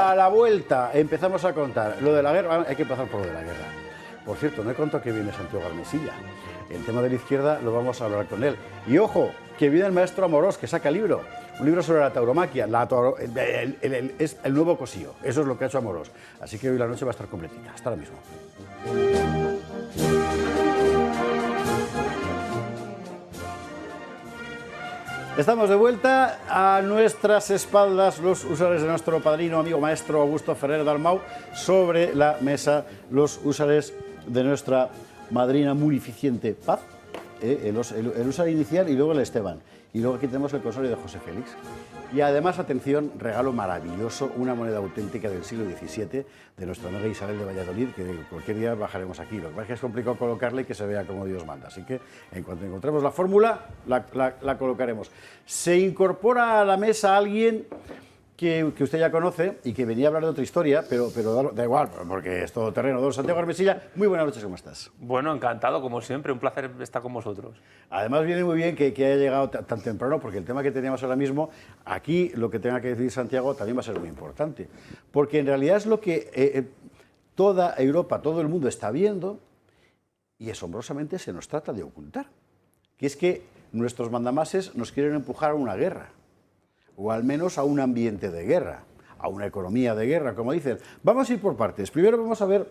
A la vuelta empezamos a contar lo de la guerra. Hay que empezar por lo de la guerra. Por cierto, no he contado que viene Santiago Armesilla. El tema de la izquierda lo vamos a hablar con él. Y ojo, que viene el maestro Amorós, que saca libro. Un libro sobre la tauromaquia. Es el nuevo cosío. Eso es lo que ha hecho Amorós. Así que hoy la noche va a estar completita. Hasta ahora mismo. Estamos de vuelta. A nuestras espaldas los húsares de nuestro padrino, amigo maestro Augusto Ferrer Dalmau. Sobre la mesa los húsares de nuestra madrina munificiente Paz. El húsar inicial y luego el Esteban. Y luego aquí tenemos el consorio de José Félix. Y además, atención, regalo maravilloso, una moneda auténtica del siglo XVII de nuestra amiga Isabel de Valladolid, que cualquier día bajaremos aquí. Lo que pasa es que es complicado colocarla y que se vea como Dios manda. Así que en cuanto encontremos la fórmula, la colocaremos. Se incorpora a la mesa alguien que usted ya conoce y que venía a hablar de otra historia, pero da igual, porque es todo terreno. Don Santiago Armesilla, muy buenas noches, ¿cómo estás? Bueno, encantado, como siempre, un placer estar con vosotros. Además viene muy bien que haya llegado tan temprano, porque el tema que teníamos ahora mismo, aquí lo que tenga que decir Santiago también va a ser muy importante, porque en realidad es lo que toda Europa, todo el mundo está viendo y asombrosamente se nos trata de ocultar, que es que nuestros mandamases nos quieren empujar a una guerra, o al menos a un ambiente de guerra, a una economía de guerra, como dicen. Vamos a ir por partes. Primero vamos a ver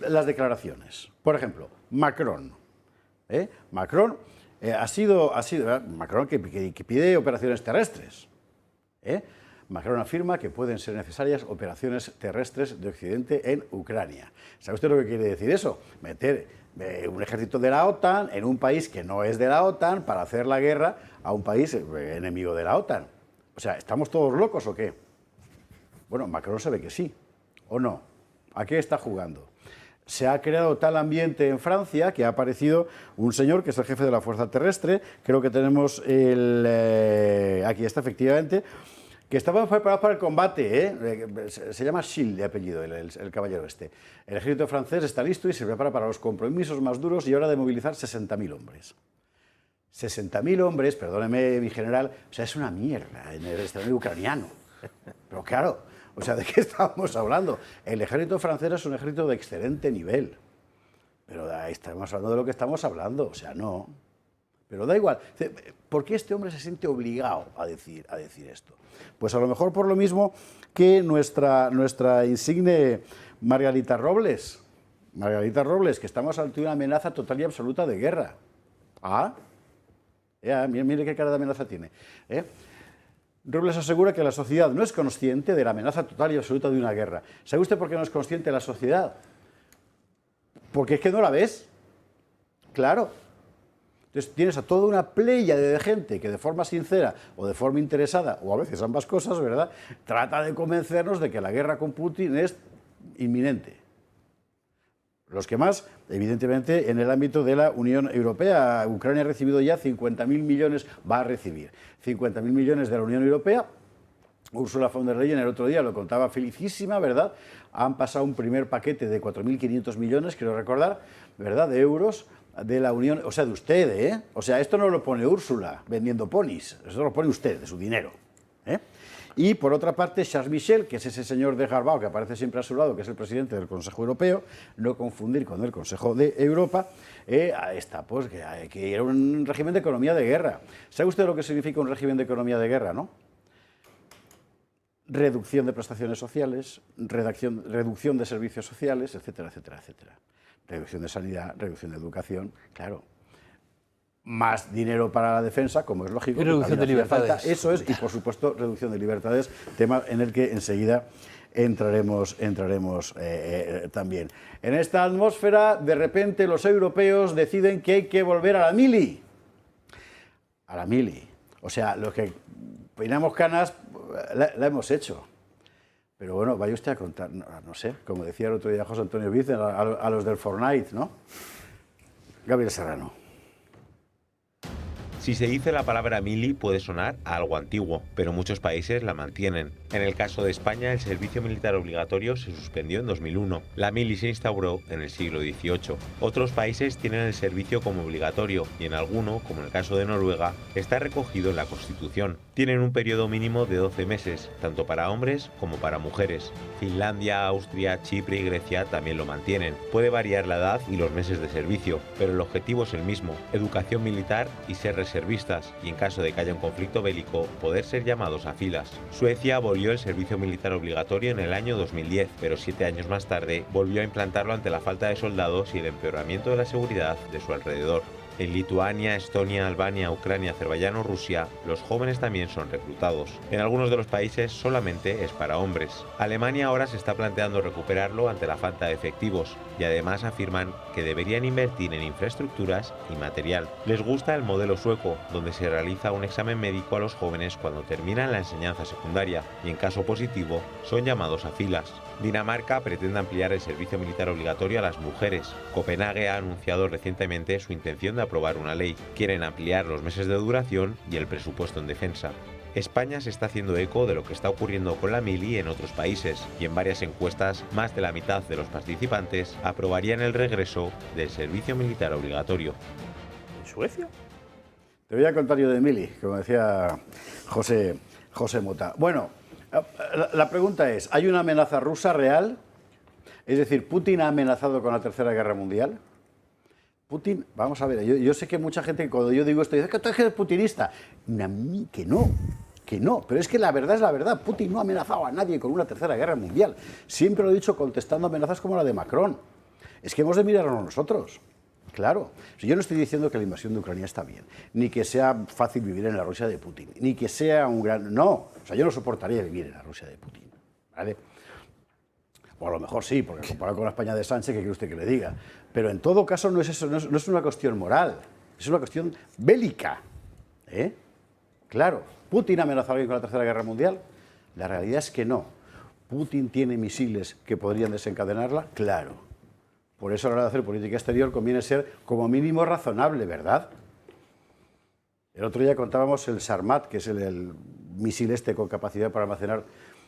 las declaraciones. Por ejemplo, Macron. Macron Macron que pide operaciones terrestres. Macron afirma que pueden ser necesarias operaciones terrestres de Occidente en Ucrania. ¿Sabe usted lo que quiere decir eso? Meter un ejército de la OTAN en un país que no es de la OTAN para hacer la guerra a un país enemigo de la OTAN. O sea, ¿estamos todos locos o qué? Bueno, Macron se ve que sí, ¿o no? ¿A qué está jugando? Se ha creado tal ambiente en Francia que ha aparecido un señor que es el jefe de la Fuerza Terrestre, creo que tenemos aquí está efectivamente, que estaban preparados para el combate, se llama Schill de apellido, el caballero este. El ejército francés está listo y se prepara para los compromisos más duros y ahora de movilizar 60.000 hombres. 60.000 hombres, perdóneme mi general, o sea, es una mierda en el escenario ucraniano. Pero claro, o sea, ¿de qué estamos hablando? El ejército francés es un ejército de excelente nivel, pero estamos hablando de lo que estamos hablando, o sea, no. Pero da igual. ¿Por qué este hombre se siente obligado a decir esto? Pues a lo mejor por lo mismo que nuestra insigne Margarita Robles, que estamos ante una amenaza total y absoluta de guerra. Mire qué cara de amenaza tiene. Robles asegura que la sociedad no es consciente de la amenaza total y absoluta de una guerra. ¿Sabe usted por qué no es consciente la sociedad? Porque es que no la ves. Claro. Entonces tienes a toda una pléyade de gente que de forma sincera o de forma interesada, o a veces ambas cosas, ¿verdad?, trata de convencernos de que la guerra con Putin es inminente. Los que más, evidentemente, en el ámbito de la Unión Europea. Ucrania ha recibido ya 50.000 millones, va a recibir 50.000 millones de la Unión Europea. Ursula von der Leyen el otro día lo contaba felicísima, ¿verdad? Han pasado un primer paquete de 4.500 millones, quiero recordar, ¿verdad?, de euros de la Unión, o sea, de usted, O sea, esto no lo pone Úrsula vendiendo ponis, esto lo pone usted, de su dinero, Y por otra parte, Charles Michel, que es ese señor de Garbao que aparece siempre a su lado, que es el presidente del Consejo Europeo, no confundir con el Consejo de Europa, está pues que era un régimen de economía de guerra. ¿Sabe usted lo que significa un régimen de economía de guerra, no? Reducción de prestaciones sociales, reducción de servicios sociales, etcétera, etcétera, etcétera. Reducción de sanidad, reducción de educación, claro. Más dinero para la defensa, como es lógico. Y reducción de libertades. Eso es, y por supuesto, reducción de libertades, tema en el que enseguida entraremos también. En esta atmósfera, de repente, los europeos deciden que hay que volver a la mili. A la mili. O sea, los que peinamos canas, la hemos hecho. Pero bueno, vaya usted a contar, no sé, como decía el otro día José Antonio Vícez, a los del Fortnite, ¿no? Gabriel Serrano. Si se dice la palabra mili puede sonar a algo antiguo, pero muchos países la mantienen. En el caso de España, el servicio militar obligatorio se suspendió en 2001. La mili se instauró en el siglo XVIII. Otros países tienen el servicio como obligatorio y en alguno, como en el caso de Noruega, está recogido en la Constitución. Tienen un periodo mínimo de 12 meses, tanto para hombres como para mujeres. Finlandia, Austria, Chipre y Grecia también lo mantienen. Puede variar la edad y los meses de servicio, pero el objetivo es el mismo: educación militar y ser reservistas, y en caso de que haya un conflicto bélico, poder ser llamados a filas. Suecia abolió el servicio militar obligatorio en el año 2010, pero 7 años más tarde volvió a implantarlo ante la falta de soldados y el empeoramiento de la seguridad de su alrededor. En Lituania, Estonia, Albania, Ucrania, Azerbaiyán o Rusia, los jóvenes también son reclutados. En algunos de los países solamente es para hombres. Alemania ahora se está planteando recuperarlo ante la falta de efectivos y además afirman que deberían invertir en infraestructuras y material. Les gusta el modelo sueco, donde se realiza un examen médico a los jóvenes cuando terminan la enseñanza secundaria y en caso positivo son llamados a filas. Dinamarca pretende ampliar el servicio militar obligatorio a las mujeres. Copenhague ha anunciado recientemente su intención de aprobar una ley. Quieren ampliar los meses de duración y el presupuesto en defensa. España se está haciendo eco de lo que está ocurriendo con la mili en otros países y en varias encuestas más de la mitad de los participantes aprobarían el regreso del servicio militar obligatorio. ¿En Suecia? Te voy a contar yo de mili, como decía José Mota. Bueno, la pregunta es, ¿hay una amenaza rusa real? Es decir, ¿Putin ha amenazado con la Tercera Guerra Mundial? Putin, vamos a ver, yo sé que mucha gente cuando yo digo esto dice que tú eres putinista. A mí que no, pero es que la verdad es la verdad. Putin no ha amenazado a nadie con una Tercera Guerra Mundial. Siempre lo he dicho contestando amenazas como la de Macron. Es que hemos de mirarnos nosotros. Claro, yo no estoy diciendo que la invasión de Ucrania está bien, ni que sea fácil vivir en la Rusia de Putin, ni que sea un gran... No, o sea, yo no soportaría vivir en la Rusia de Putin, ¿vale? O a lo mejor sí, porque comparado con la España de Sánchez, ¿qué quiere usted que le diga? Pero en todo caso no es eso, no es una cuestión moral, es una cuestión bélica, ¿eh? Claro, ¿Putin ha amenazado a alguien con la Tercera Guerra Mundial? La realidad es que no. ¿Putin tiene misiles que podrían desencadenarla? Claro. Por eso a la hora de hacer política exterior conviene ser como mínimo razonable, ¿verdad? El otro día contábamos el Sarmat, que es el misil este con capacidad para almacenar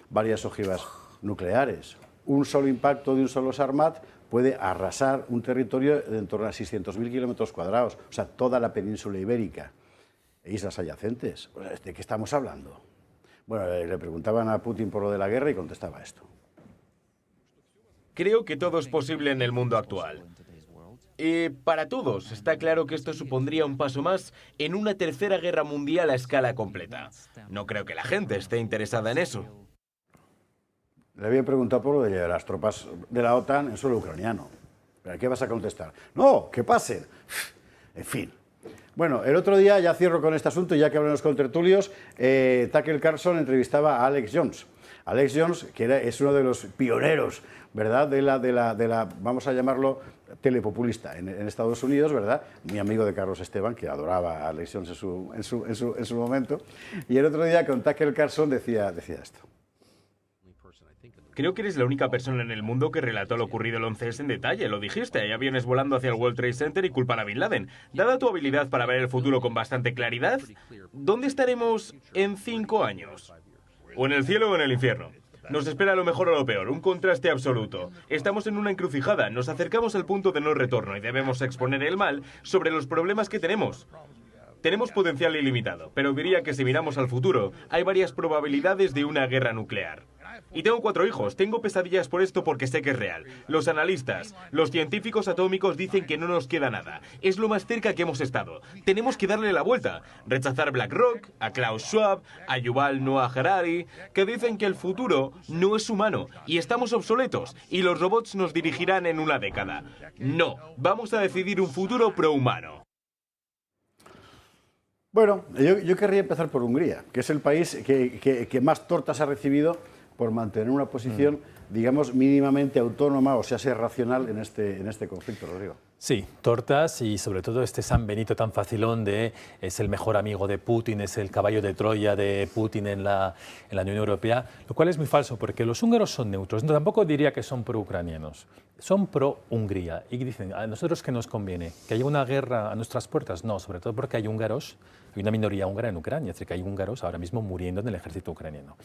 varias ojivas nucleares. Un solo impacto de un solo Sarmat puede arrasar un territorio de en torno a 600.000 kilómetros cuadrados, o sea, toda la península ibérica e islas adyacentes. ¿De qué estamos hablando? Bueno, le preguntaban a Putin por lo de la guerra y contestaba esto. Creo que todo es posible en el mundo actual. Y para todos, está claro que esto supondría un paso más en una tercera guerra mundial a escala completa. No creo que la gente esté interesada en eso. Le había preguntado por lo de las tropas de la OTAN en suelo ucraniano. ¿Pero qué vas a contestar? No, que pasen. En fin. Bueno, el otro día, ya cierro con este asunto, ya que hablamos con tertulios, Tucker Carlson entrevistaba a Alex Jones. Alex Jones, que es uno de los pioneros, ¿verdad?, de la vamos a llamarlo, telepopulista en Estados Unidos, ¿verdad? Mi amigo de Carlos Esteban, que adoraba a Alex Jones en su momento. Y el otro día con Tucker Carlson decía esto. Creo que eres la única persona en el mundo que relató lo ocurrido el 11S en detalle. Lo dijiste, hay aviones volando hacia el World Trade Center y culpan a Bin Laden. Dada tu habilidad para ver el futuro con bastante claridad, ¿dónde estaremos en 5 años? ¿O en el cielo o en el infierno? Nos espera lo mejor o lo peor, un contraste absoluto. Estamos en una encrucijada, nos acercamos al punto de no retorno y debemos exponer el mal sobre los problemas que tenemos. Tenemos potencial ilimitado, pero diría que si miramos al futuro, hay varias probabilidades de una guerra nuclear. Y tengo 4 hijos, tengo pesadillas por esto porque sé que es real. Los analistas, los científicos atómicos dicen que no nos queda nada. Es lo más cerca que hemos estado. Tenemos que darle la vuelta. Rechazar BlackRock, a Klaus Schwab, a Yuval Noah Harari, que dicen que el futuro no es humano y estamos obsoletos y los robots nos dirigirán en una década. No, vamos a decidir un futuro prohumano. Bueno, yo querría empezar por Hungría, que es el país que más tortas ha recibido por mantener una posición, digamos, mínimamente autónoma, o sea, ser racional en este conflicto, Rodrigo. Sí, tortas y sobre todo este San Benito tan facilón de es el mejor amigo de Putin, es el caballo de Troya de Putin en la Unión Europea, lo cual es muy falso porque los húngaros son neutros. No, tampoco diría que son pro-ucranianos, son pro-Hungría. Y dicen, ¿a nosotros qué nos conviene? ¿Que haya una guerra a nuestras puertas? No, sobre todo porque hay húngaros Hay una minoría húngara en Ucrania, es decir, que hay húngaros ahora mismo muriendo en el ejército ucraniano.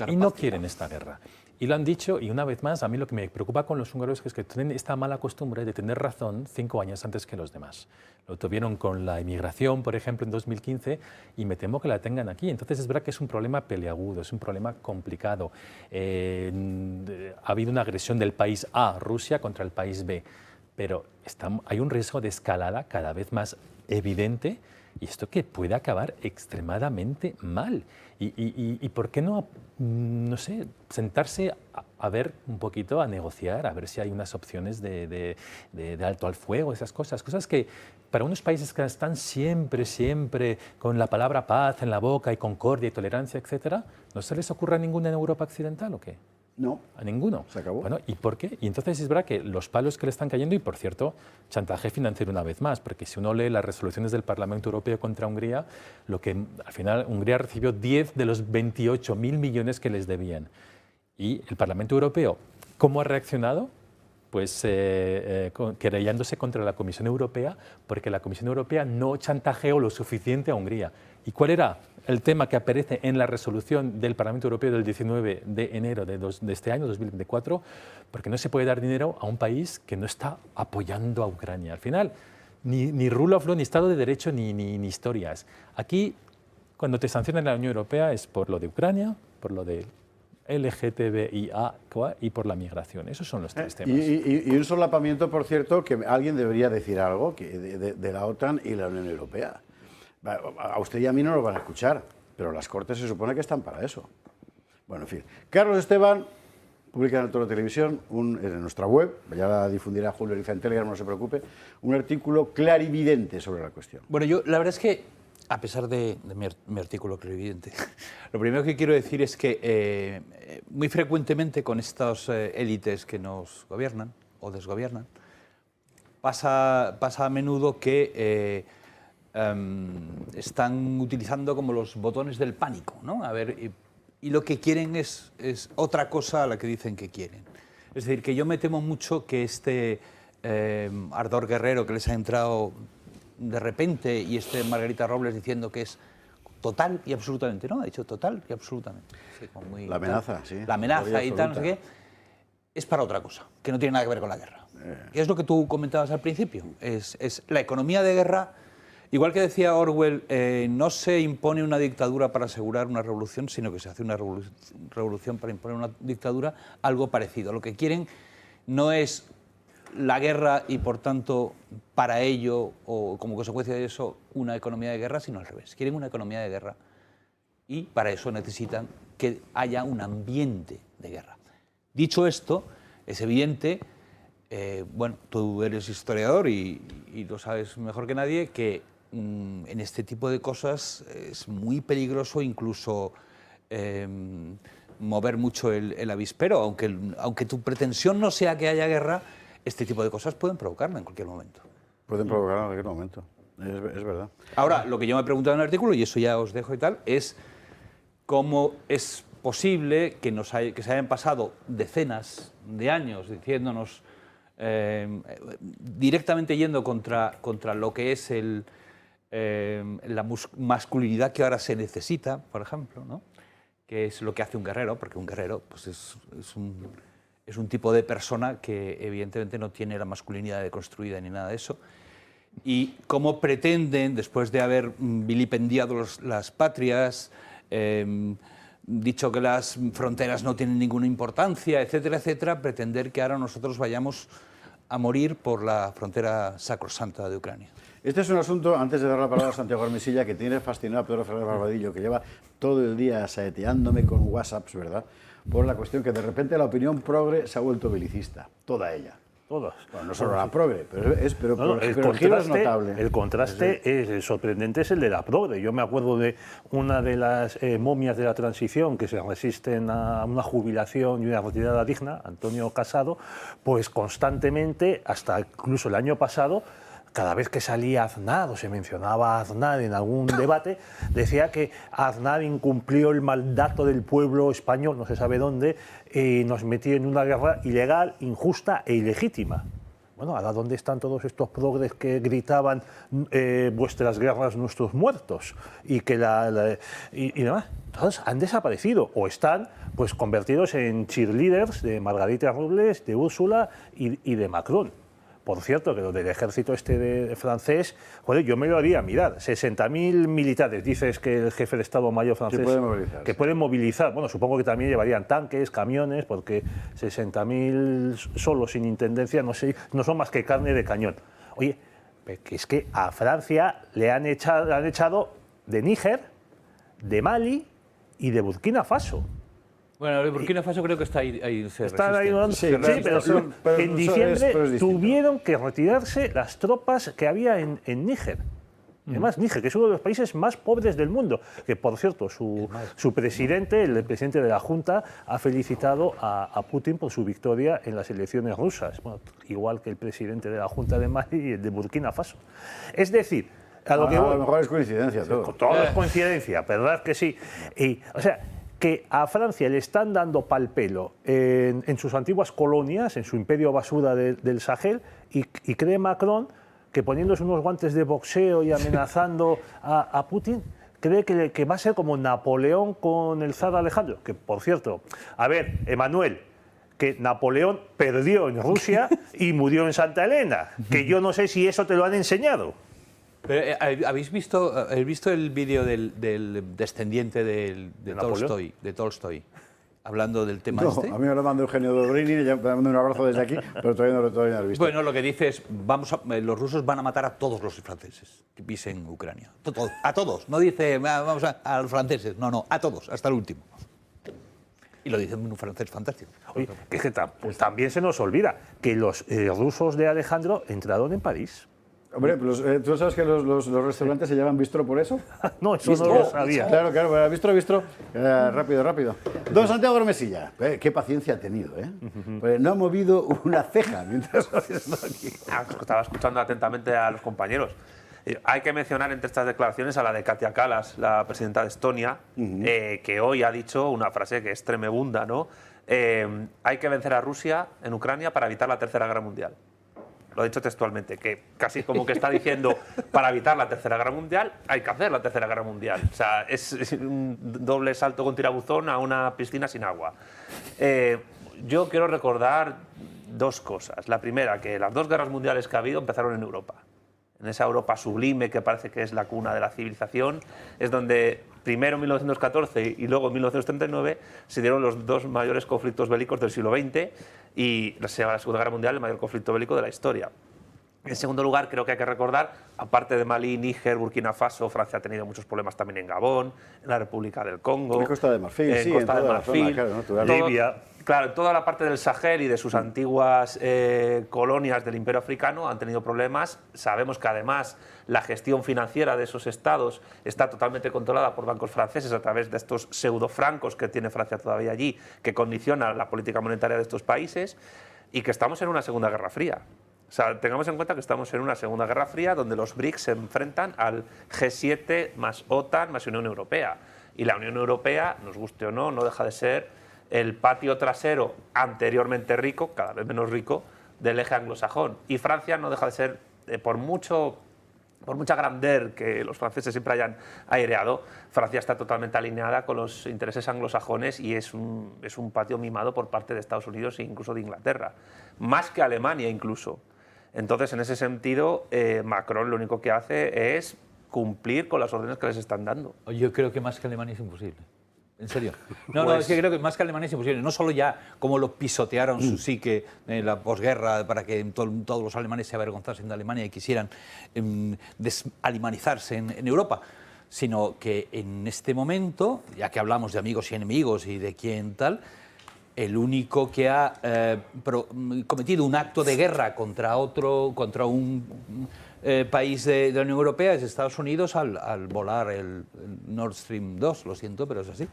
Y no quieren esta guerra. Y lo han dicho, y una vez más, a mí lo que me preocupa con los húngaros es que tienen esta mala costumbre de tener razón 5 años antes que los demás. Lo tuvieron con la inmigración, por ejemplo, en 2015, y me temo que la tengan aquí. Entonces es verdad que es un problema peliagudo, es un problema complicado. Ha habido una agresión del país A, Rusia, contra el país B, pero hay un riesgo de escalada cada vez más evidente, y esto que puede acabar extremadamente mal. ¿Y por qué no sé, sentarse a ver un poquito, a negociar, a ver si hay unas opciones de alto al fuego, esas cosas que para unos países que están siempre con la palabra paz en la boca y concordia y tolerancia, etcétera, ¿no se les ocurre a ninguna en Europa occidental o qué? No. A ninguno. Se acabó. Bueno, ¿y por qué? Y entonces es verdad que los palos que le están cayendo, y por cierto, chantaje financiero una vez más, porque si uno lee las resoluciones del Parlamento Europeo contra Hungría, lo que al final Hungría recibió 10 de los 28.000 millones que les debían. Y el Parlamento Europeo, ¿cómo ha reaccionado? Pues querellándose contra la Comisión Europea, porque la Comisión Europea no chantajeó lo suficiente a Hungría. ¿Y cuál era el tema que aparece en la resolución del Parlamento Europeo del 19 de enero de este año, 2024? Porque no se puede dar dinero a un país que no está apoyando a Ucrania. Al final, ni rule of law, ni Estado de Derecho, ni historias. Aquí, cuando te sancionan la Unión Europea, es por lo de Ucrania, por lo de LGTBIA y por la migración. Esos son los 3 temas. Y un solapamiento, por cierto, que alguien debería decir algo de la OTAN y la Unión Europea. A usted y a mí no lo van a escuchar, pero las Cortes se supone que están para eso. Bueno, en fin. Carlos Esteban publica en el Toro Televisión, en nuestra web, ya la difundirá Julio Eliza en Telegram, no se preocupe, un artículo clarividente sobre la cuestión. Bueno, yo la verdad es que, a pesar de mi artículo clarividente, lo primero que quiero decir es que muy frecuentemente con estas élites que nos gobiernan o desgobiernan, pasa a menudo que están utilizando como los botones del pánico, ¿no? A ver, y lo que quieren es otra cosa a la que dicen que quieren. Es decir, que yo me temo mucho que este ardor guerrero que les ha entrado de repente, y Margarita Robles diciendo que es total y absolutamente, ¿no? Ha dicho total y absolutamente. Sí, como muy, la amenaza, sí. La amenaza y tal, no sé qué, es para otra cosa, que no tiene nada que ver con la guerra. Es lo que tú comentabas al principio, es la economía de guerra. Igual que decía Orwell, no se impone una dictadura para asegurar una revolución, sino que se hace una revolución para imponer una dictadura, algo parecido. Lo que quieren no es la guerra y, por tanto, para ello, o como consecuencia de eso, una economía de guerra, sino al revés. Quieren una economía de guerra y para eso necesitan que haya un ambiente de guerra. Dicho esto, es evidente, bueno, tú eres historiador y lo sabes mejor que nadie, que en este tipo de cosas es muy peligroso incluso mover mucho el avispero, aunque tu pretensión no sea que haya guerra, este tipo de cosas pueden provocarla en cualquier momento. Pueden provocarla en cualquier momento, es verdad. Ahora, lo que yo me he preguntado en el artículo, y eso ya os dejo y tal, es cómo es posible que se hayan pasado decenas de años diciéndonos, directamente yendo contra lo que es la masculinidad que ahora se necesita, por ejemplo, ¿no? Que es lo que hace un guerrero, porque un guerrero pues es un tipo de persona que evidentemente no tiene la masculinidad deconstruida ni nada de eso. Y cómo pretenden, después de haber vilipendiado las patrias, dicho que las fronteras no tienen ninguna importancia, etcétera, etcétera, pretender que ahora nosotros vayamos a morir por la frontera sacrosanta de Ucrania. Este es un asunto, antes de dar la palabra a Santiago Armesilla, que tiene fascinado a Pedro Ferrer Barbadillo, que lleva todo el día saeteándome con WhatsApps, ¿verdad?, por la cuestión que de repente la opinión progre se ha vuelto belicista, toda ella. Todas. Bueno, no solo la progre, pero el giro es notable. El contraste sorprendente es el de la progre. Yo me acuerdo de una de las momias de la transición que se resisten a una jubilación y una retirada digna, Antonio Casado, pues constantemente, hasta incluso el año pasado, cada vez que salía Aznar o se mencionaba a Aznar en algún debate, decía que Aznar incumplió el mandato del pueblo español, no se sabe dónde, y nos metió en una guerra ilegal, injusta e ilegítima. Bueno, ahora ¿dónde están todos estos progres que gritaban vuestras guerras, nuestros muertos? Y que y demás. Todos han desaparecido o están pues convertidos en cheerleaders de Margarita Robles, de Úrsula y de Macron. Por cierto, que lo del ejército francés, joder, yo me lo haría mirar. 60.000 militares, dices que el jefe de Estado Mayor francés... Que pueden movilizar. Bueno, supongo que también llevarían tanques, camiones, porque 60.000 solos sin intendencia no son más que carne de cañón. Oye, que es que a Francia le han echado de Níger, de Mali y de Burkina Faso. Bueno, el Burkina Faso creo que está ahí Están ahí, Sí, pero en diciembre es tuvieron que retirarse las tropas que había en Níger. Además, Níger, que es uno de los países más pobres del mundo, que por cierto, su presidente, el presidente de la Junta, ha felicitado a Putin por su victoria en las elecciones rusas, bueno, igual que el presidente de la Junta de Mali y el de Burkina Faso. Es decir, a lo mejor es coincidencia todo. Todo es coincidencia, ¿verdad que sí? O sea, que a Francia le están dando pal pelo en sus antiguas colonias, en su imperio basura del Sahel, y cree Macron que poniéndose unos guantes de boxeo y amenazando a Putin, cree que va a ser como Napoleón con el zar Alejandro. Que, por cierto, a ver, Emmanuel, que Napoleón perdió en Rusia y murió en Santa Elena, que yo no sé si eso te lo han enseñado. Pero, ¿habéis visto el vídeo del descendiente de Tolstoy, hablando del tema este? A mí me lo mandó Eugenio Dobrini, le mando un abrazo desde aquí, pero todavía no lo he visto. Bueno, lo que dice es, los rusos van a matar a todos los franceses que pisen Ucrania. A todos. No dice, vamos a los franceses, no, a todos, hasta el último. Y lo dice un francés fantástico. Oye, que es que también se nos olvida que los rusos de Alejandro entraron en París. Hombre, ¿tú sabes que los restaurantes se llaman bistro por eso? No, eso no lo sabía. Claro, bistro. Rápido. Don Santiago Gromesilla, qué paciencia ha tenido, ¿eh? Pues no ha movido una ceja mientras has estado aquí. Estaba escuchando atentamente a los compañeros. Hay que mencionar entre estas declaraciones a la de Katia Kallas, la presidenta de Estonia, que hoy ha dicho una frase que es tremebunda, ¿no? Hay que vencer a Rusia en Ucrania para evitar la Tercera Guerra Mundial. Lo ha dicho textualmente, que casi como que está diciendo, para evitar la Tercera Guerra Mundial, hay que hacer la Tercera Guerra Mundial. O sea, es un doble salto con tirabuzón a una piscina sin agua. Yo quiero recordar dos cosas. La primera, que las dos guerras mundiales que ha habido empezaron en Europa. En esa Europa sublime que parece que es la cuna de la civilización, es donde primero en 1914 y luego en 1939 se dieron los dos mayores conflictos bélicos del siglo XX y la Segunda Guerra Mundial, el mayor conflicto bélico de la historia. En segundo lugar, creo que hay que recordar, aparte de Mali, Níger, Burkina Faso, Francia ha tenido muchos problemas también en Gabón, en la República del Congo, en Costa de Marfil, en Costa de Marfil, Libia. Claro, en toda la parte del Sahel y de sus antiguas colonias del Imperio Africano han tenido problemas. Sabemos que además la gestión financiera de esos estados está totalmente controlada por bancos franceses a través de estos pseudofrancos que tiene Francia todavía allí, que condicionan la política monetaria de estos países, y que estamos en una Segunda Guerra Fría. O sea, tengamos en cuenta que estamos en una Segunda Guerra Fría donde los BRICS se enfrentan al G7 más OTAN más Unión Europea. Y la Unión Europea, nos guste o no, no deja de ser el patio trasero anteriormente rico, cada vez menos rico, del eje anglosajón. Y Francia no deja de ser, por mucha grandeur que los franceses siempre hayan aireado, Francia está totalmente alineada con los intereses anglosajones y es un patio mimado por parte de Estados Unidos e incluso de Inglaterra. Más que Alemania incluso. Entonces, en ese sentido, Macron lo único que hace es cumplir con las órdenes que les están dando. Yo creo que más que Alemania es imposible. ¿En serio? No, es que creo que más que Alemania es imposible. No solo ya como lo pisotearon su psique en la posguerra para que todos los alemanes se avergonzasen de Alemania y quisieran desalemanizarse en Europa, sino que en este momento, ya que hablamos de amigos y enemigos y de quién tal, el único que ha cometido un acto de guerra contra un país de la Unión Europea es Estados Unidos al volar el Nord Stream 2, lo siento, pero es así.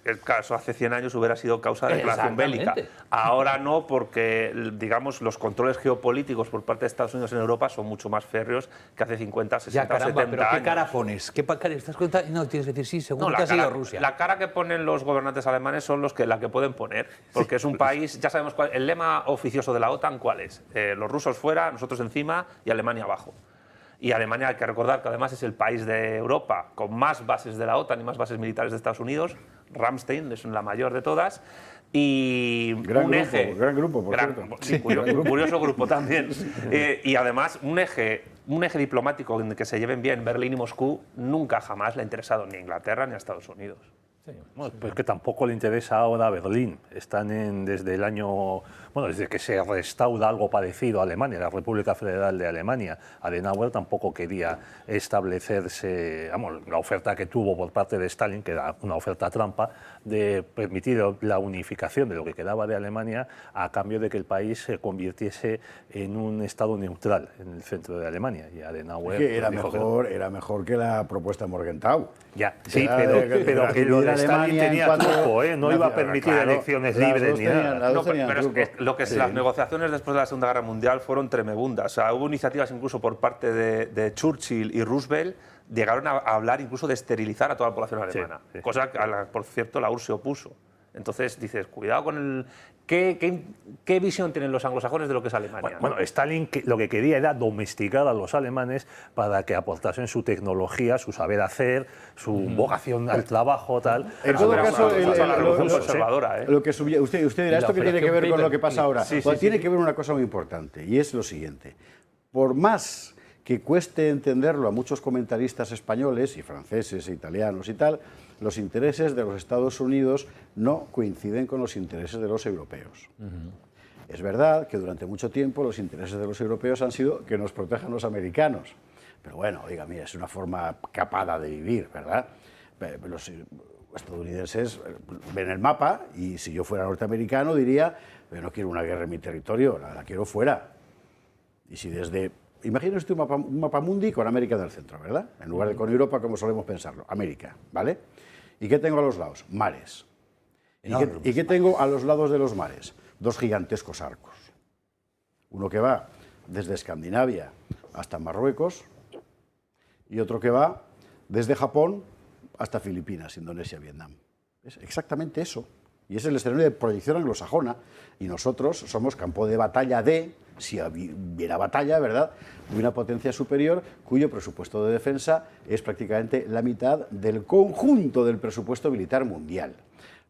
El caso hace 100 años hubiera sido causa de declaración bélica. Exactamente. Ahora no, porque digamos los controles geopolíticos por parte de Estados Unidos en Europa son mucho más férreos que hace 50, 60 Ya, o caramba, 70 pero años. ¿qué cara pones? ¿Qué cara estás contando? No, tienes que decir sí, seguro No, que ha sido Rusia. la cara que ponen los gobernantes alemanes son la que pueden poner, porque es un país, ya sabemos cuál, el lema oficioso de la OTAN cuál es, los rusos fuera, nosotros encima y Alemania abajo. Y Alemania, hay que recordar que además es el país de Europa con más bases de la OTAN y más bases militares de Estados Unidos. Ramstein es la mayor de todas. Y Gran un grupo, eje. gran grupo, por cierto. Sí, curioso grupo también. Y además, un eje diplomático en el que se lleven bien Berlín y Moscú nunca jamás le ha interesado ni a Inglaterra ni a Estados Unidos. Bueno, pues que tampoco le interesa ahora a Berlín. Están desde el año, bueno, desde que se restaura algo parecido a Alemania, la República Federal de Alemania. Adenauer tampoco quería establecerse, vamos, la oferta que tuvo por parte de Stalin, que era una oferta trampa, de permitir la unificación de lo que quedaba de Alemania a cambio de que el país se convirtiese en un estado neutral en el centro de Alemania. Y Adenauer Que era dijo era mejor que la propuesta Morgenthau. ya, sí, Era pero que lo de Stalin Alemania tenía en cuanto- truco, no iba a Claro, permitir claro, elecciones las libres dos ni tenían- nada. las dos No, tenían pero es truco. que lo que es Sí. las negociaciones después de la Segunda Guerra Mundial fueron tremebundas. O sea, hubo iniciativas incluso por parte de Churchill y Roosevelt, llegaron a hablar incluso de esterilizar a toda la población alemana, sí. cosa a la, por cierto, la URSS se opuso. Entonces dices, cuidado con el... ¿Qué visión tienen los anglosajones de lo que es Alemania? Bueno, Stalin lo que quería era domesticar a los alemanes para que aportasen su tecnología, su saber hacer, su vocación al trabajo, tal. En todo Pero caso, la revolución conservadora, ¿eh? lo que usted dirá, La ¿esto qué tiene que ver con lo que pasa ahora? Sí, sí, Pues sí, tiene sí. que ver una cosa muy importante, y es lo siguiente. Por más que cueste entenderlo a muchos comentaristas españoles y franceses e italianos y tal, los intereses de los Estados Unidos no coinciden con los intereses de los europeos. Es verdad que durante mucho tiempo los intereses de los europeos han sido que nos protejan los americanos. Pero bueno, oiga, mira, es una forma capada de vivir, ¿verdad? Los estadounidenses ven el mapa y si yo fuera norteamericano diría, yo no quiero una guerra en mi territorio, la quiero fuera. Y si desde... Imagínese usted un mapa mundi con América del Centro, ¿verdad? En lugar de con Europa como solemos pensarlo. América, ¿vale? ¿Y qué tengo a los lados? Mares. ¿Y qué tengo a los lados de los mares? Dos gigantescos arcos. Uno que va desde Escandinavia hasta Marruecos y otro que va desde Japón hasta Filipinas, Indonesia, Vietnam. Es exactamente eso. Y es el escenario de proyección anglosajona. Y nosotros somos campo de batalla si hubiera batalla, ¿verdad?, de una potencia superior cuyo presupuesto de defensa es prácticamente la mitad del conjunto del presupuesto militar mundial.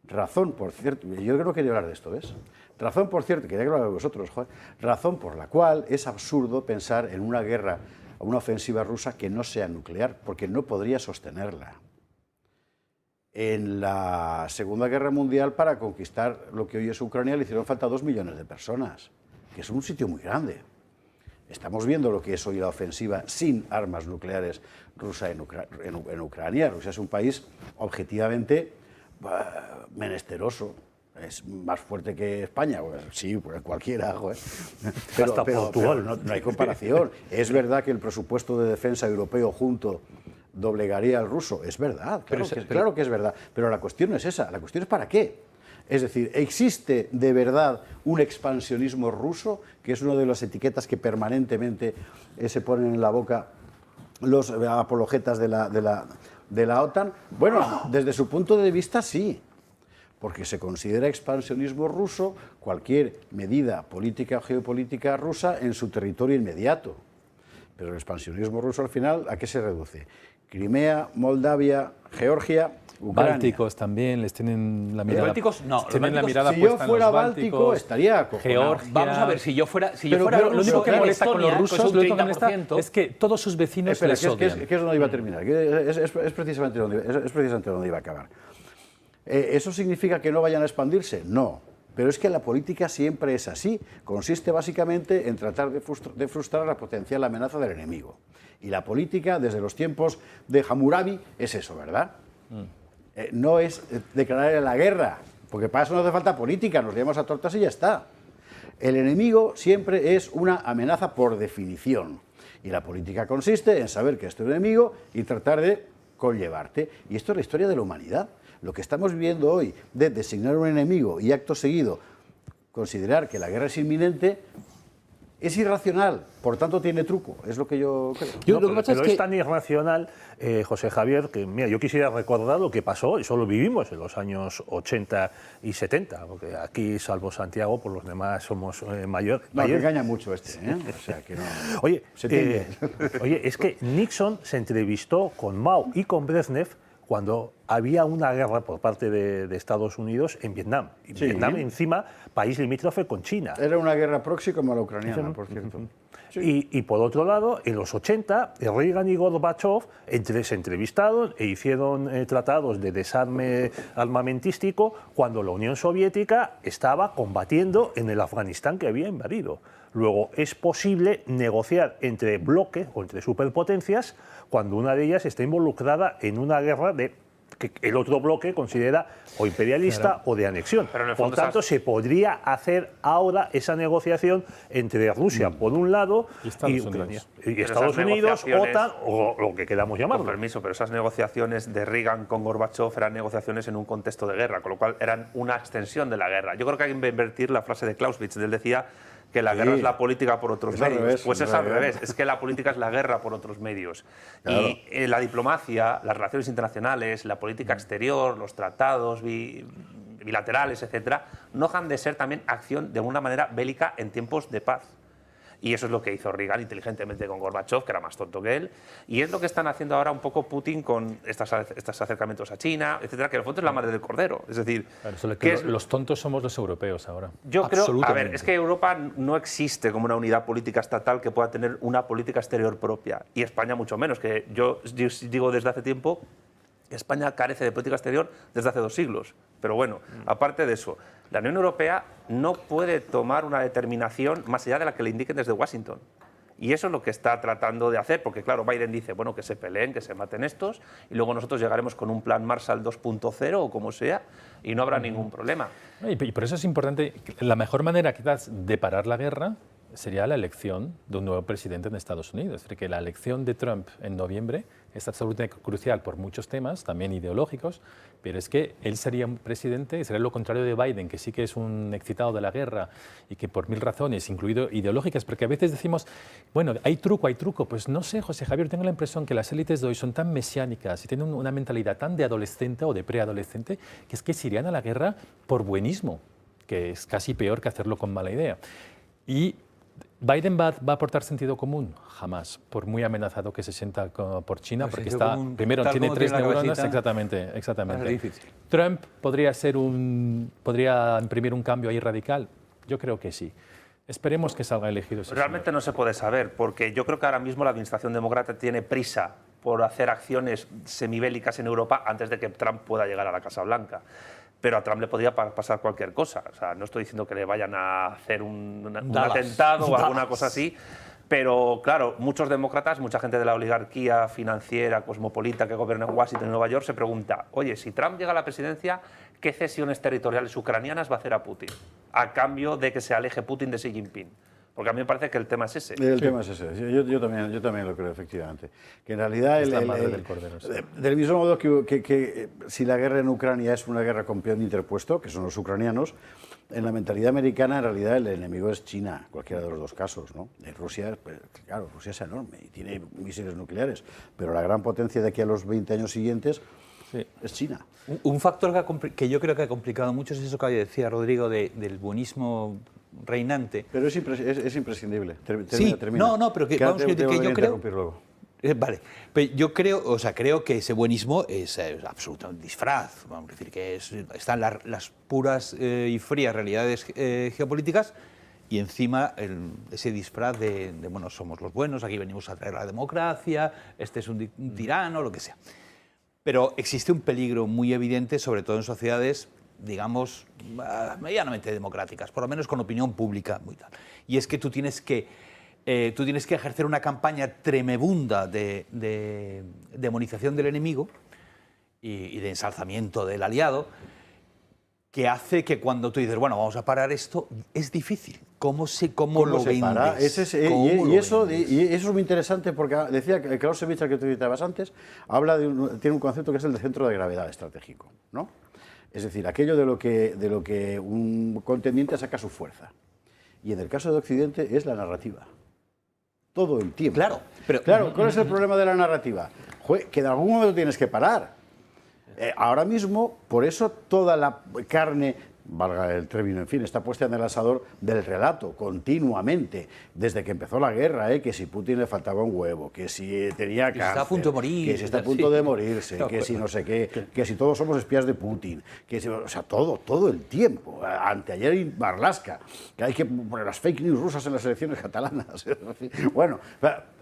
Razón, por cierto, yo creo que quería hablar de esto, ¿ves? Razón, por cierto, quería hablar de vosotros, joder, razón por la cual es absurdo pensar en una guerra, una ofensiva rusa que no sea nuclear, porque no podría sostenerla. En la Segunda Guerra Mundial, para conquistar lo que hoy es Ucrania, le hicieron falta 2 millones de personas, que es un sitio muy grande. Estamos viendo lo que es hoy la ofensiva sin armas nucleares rusa en Ucrania. Rusia es un país objetivamente menesteroso. Es más fuerte que España, pues, sí, pues cualquiera, joder. Hasta Portugal. No hay comparación. Es verdad que el presupuesto de defensa europeo junto doblegaría al ruso, es verdad, claro que es verdad, pero la cuestión no es esa, la cuestión es ¿para qué? Es decir, ¿existe de verdad un expansionismo ruso, que es una de las etiquetas que permanentemente se ponen en la boca los apologetas de la OTAN? Bueno, desde su punto de vista sí, porque se considera expansionismo ruso cualquier medida política o geopolítica rusa en su territorio inmediato. Pero el expansionismo ruso al final, ¿a qué se reduce? Crimea, Moldavia, Georgia, Ucrania. Bálticos también, les tienen la mirada. Bálticos no, los Tienen la bálticos, mirada si puesta yo en fuera los báltico, bálticos, estaría acojonado. Georgia. Vamos a ver, si yo fuera Pero ruso, lo único que en molesta con los Estonia, rusos, que es lo un único que molesta 30%, es que todos sus vecinos Espera, les odian. que es donde iba a terminar, es precisamente donde iba a acabar. ¿Eso significa que no vayan a expandirse? No, pero es que la política siempre es así. Consiste básicamente en tratar de frustrar la potencial amenaza del enemigo. Y la política, desde los tiempos de Hammurabi, es eso, ¿verdad? No es declarar la guerra, porque para eso no hace falta política, nos liamos a tortas y ya está. El enemigo siempre es una amenaza por definición. Y la política consiste en saber que es tu enemigo y tratar de conllevarte. Y esto es la historia de la humanidad. Lo que estamos viviendo hoy de designar un enemigo y acto seguido considerar que la guerra es inminente es irracional, por tanto tiene truco, es lo que yo creo. Lo que pasa es tan irracional, José Javier, que mira, yo quisiera recordar lo que pasó, eso lo vivimos en los años 80 y 70, porque aquí, salvo Santiago, por los demás somos mayores. No, me engaña mucho O sea, que no... Oye, es que Nixon se entrevistó con Mao y con Brezhnev cuando había una guerra por parte de Estados Unidos en Vietnam. Y Sí. Vietnam, encima, país limítrofe con China. Era una guerra proxy como la ucraniana, por cierto. Y por otro lado, en los 80, Reagan y Gorbachev se entrevistaron e hicieron tratados de desarme armamentístico cuando la Unión Soviética estaba combatiendo en el Afganistán que había invadido. Luego, es posible negociar entre bloques o entre superpotencias cuando una de ellas está involucrada en una guerra que el otro bloque considera o imperialista o de anexión. Por tanto, se podría hacer ahora esa negociación entre Rusia, por un lado, y Ucrania. Y Estados Unidos, OTAN, o lo que queramos llamarlo. Con permiso, pero esas negociaciones de Reagan con Gorbachev eran negociaciones en un contexto de guerra, con lo cual eran una extensión de la guerra. Yo creo que hay que invertir la frase de Clausewitz. Él decía que la guerra es la política por otros medios. Pues es al revés, es que la política es la guerra por otros medios. Claro. Y la diplomacia, las relaciones internacionales, la política exterior, los tratados bilaterales, etcétera, no dejan de ser también acción de alguna manera bélica en tiempos de paz. Y eso es lo que hizo Reagan inteligentemente con Gorbachev, que era más tonto que él. Y es lo que están haciendo ahora un poco Putin con estos acercamientos a China, etcétera, que en el fondo es la madre del cordero. Es decir, claro, los tontos somos los europeos ahora. Yo creo, a ver, es que Europa no existe como una unidad política estatal que pueda tener una política exterior propia. Y España mucho menos, que yo digo desde hace tiempo que España carece de política exterior desde hace 2 siglos. Pero bueno, aparte de eso, la Unión Europea no puede tomar una determinación más allá de la que le indiquen desde Washington. Y eso es lo que está tratando de hacer, porque claro, Biden dice, bueno, que se peleen, que se maten estos, y luego nosotros llegaremos con un plan Marshall 2.0 o como sea, y no habrá ningún problema. Y por eso es importante, la mejor manera quizás de parar la guerra sería la elección de un nuevo presidente en Estados Unidos. Es decir, que la elección de Trump en noviembre es absolutamente crucial por muchos temas, también ideológicos, pero es que él sería un presidente, sería lo contrario de Biden, que sí que es un excitado de la guerra y que por 1000 razones, incluido ideológicas, porque a veces decimos, bueno, hay truco. Pues no sé, José Javier, tengo la impresión que las élites de hoy son tan mesiánicas y tienen una mentalidad tan de adolescente o de preadolescente que es que se irían a la guerra por buenismo, que es casi peor que hacerlo con mala idea. Y ¿Biden va a aportar sentido común? Jamás, por muy amenazado que se sienta por China, porque está, primero, tiene 3 neuronas, exactamente. ¿Trump podría imprimir un cambio ahí radical? Yo creo que sí. Esperemos que salga elegido ese Realmente señor. No se puede saber, porque yo creo que ahora mismo la administración demócrata tiene prisa por hacer acciones semibélicas en Europa antes de que Trump pueda llegar a la Casa Blanca. Pero a Trump le podría pasar cualquier cosa. O sea, no estoy diciendo que le vayan a hacer un atentado o alguna cosa así, pero claro, muchos demócratas, mucha gente de la oligarquía financiera, cosmopolita que gobierna en Washington y Nueva York se pregunta, oye, si Trump llega a la presidencia, ¿qué cesiones territoriales ucranianas va a hacer a Putin? A cambio de que se aleje Putin de Xi Jinping. Porque a mí me parece que el tema es ese. El tema es ese. Yo también lo creo, efectivamente. Que en realidad es la madre del cordero. Sí. Del mismo modo que si la guerra en Ucrania es una guerra con peón interpuesto, que son los ucranianos, en la mentalidad americana en realidad el enemigo es China, cualquiera de los dos casos, ¿no? En Rusia, claro, Rusia es enorme y tiene misiles nucleares, pero la gran potencia de aquí a los 20 años siguientes es China. Un factor que yo creo que ha complicado mucho es eso que decía Rodrigo del buenismo reinante. Pero es imprescindible. Termina. No, pero que yo creo... Vale, pero yo creo que ese buenismo es absolutamente un disfraz. Vamos a decir que están las puras y frías realidades geopolíticas y encima ese disfraz de, bueno, somos los buenos, aquí venimos a traer la democracia, este es un tirano, lo que sea. Pero existe un peligro muy evidente, sobre todo en sociedades, digamos, medianamente democráticas, por lo menos con opinión pública. Muy tal. Y es que tú tienes que ejercer una campaña tremebunda de demonización del enemigo y de ensalzamiento del aliado, que hace que cuando tú dices, bueno, vamos a parar esto, es difícil. ¿Cómo lo se para? vendes? Y eso es muy interesante porque decía que Clausewitz, al que tú citabas antes, tiene un concepto que es el de centro de gravedad estratégico, ¿no? Es decir, aquello de lo que un contendiente saca su fuerza. Y en el caso de Occidente es la narrativa. Todo el tiempo. Claro, pero... Claro, ¿cuál es el problema de la narrativa? Que de algún momento tienes que parar. Ahora mismo, por eso toda la carne, valga el término, en fin, está puesta en el asador del relato continuamente, desde que empezó la guerra, que si Putin le faltaba un huevo, que si tenía cáncer, está a punto de morir, que si está a punto de morirse, que si no sé qué, que si todos somos espías de Putin, que si, o sea, todo el tiempo. Anteayer en Marlaska, que hay que poner las fake news rusas en las elecciones catalanas. Bueno,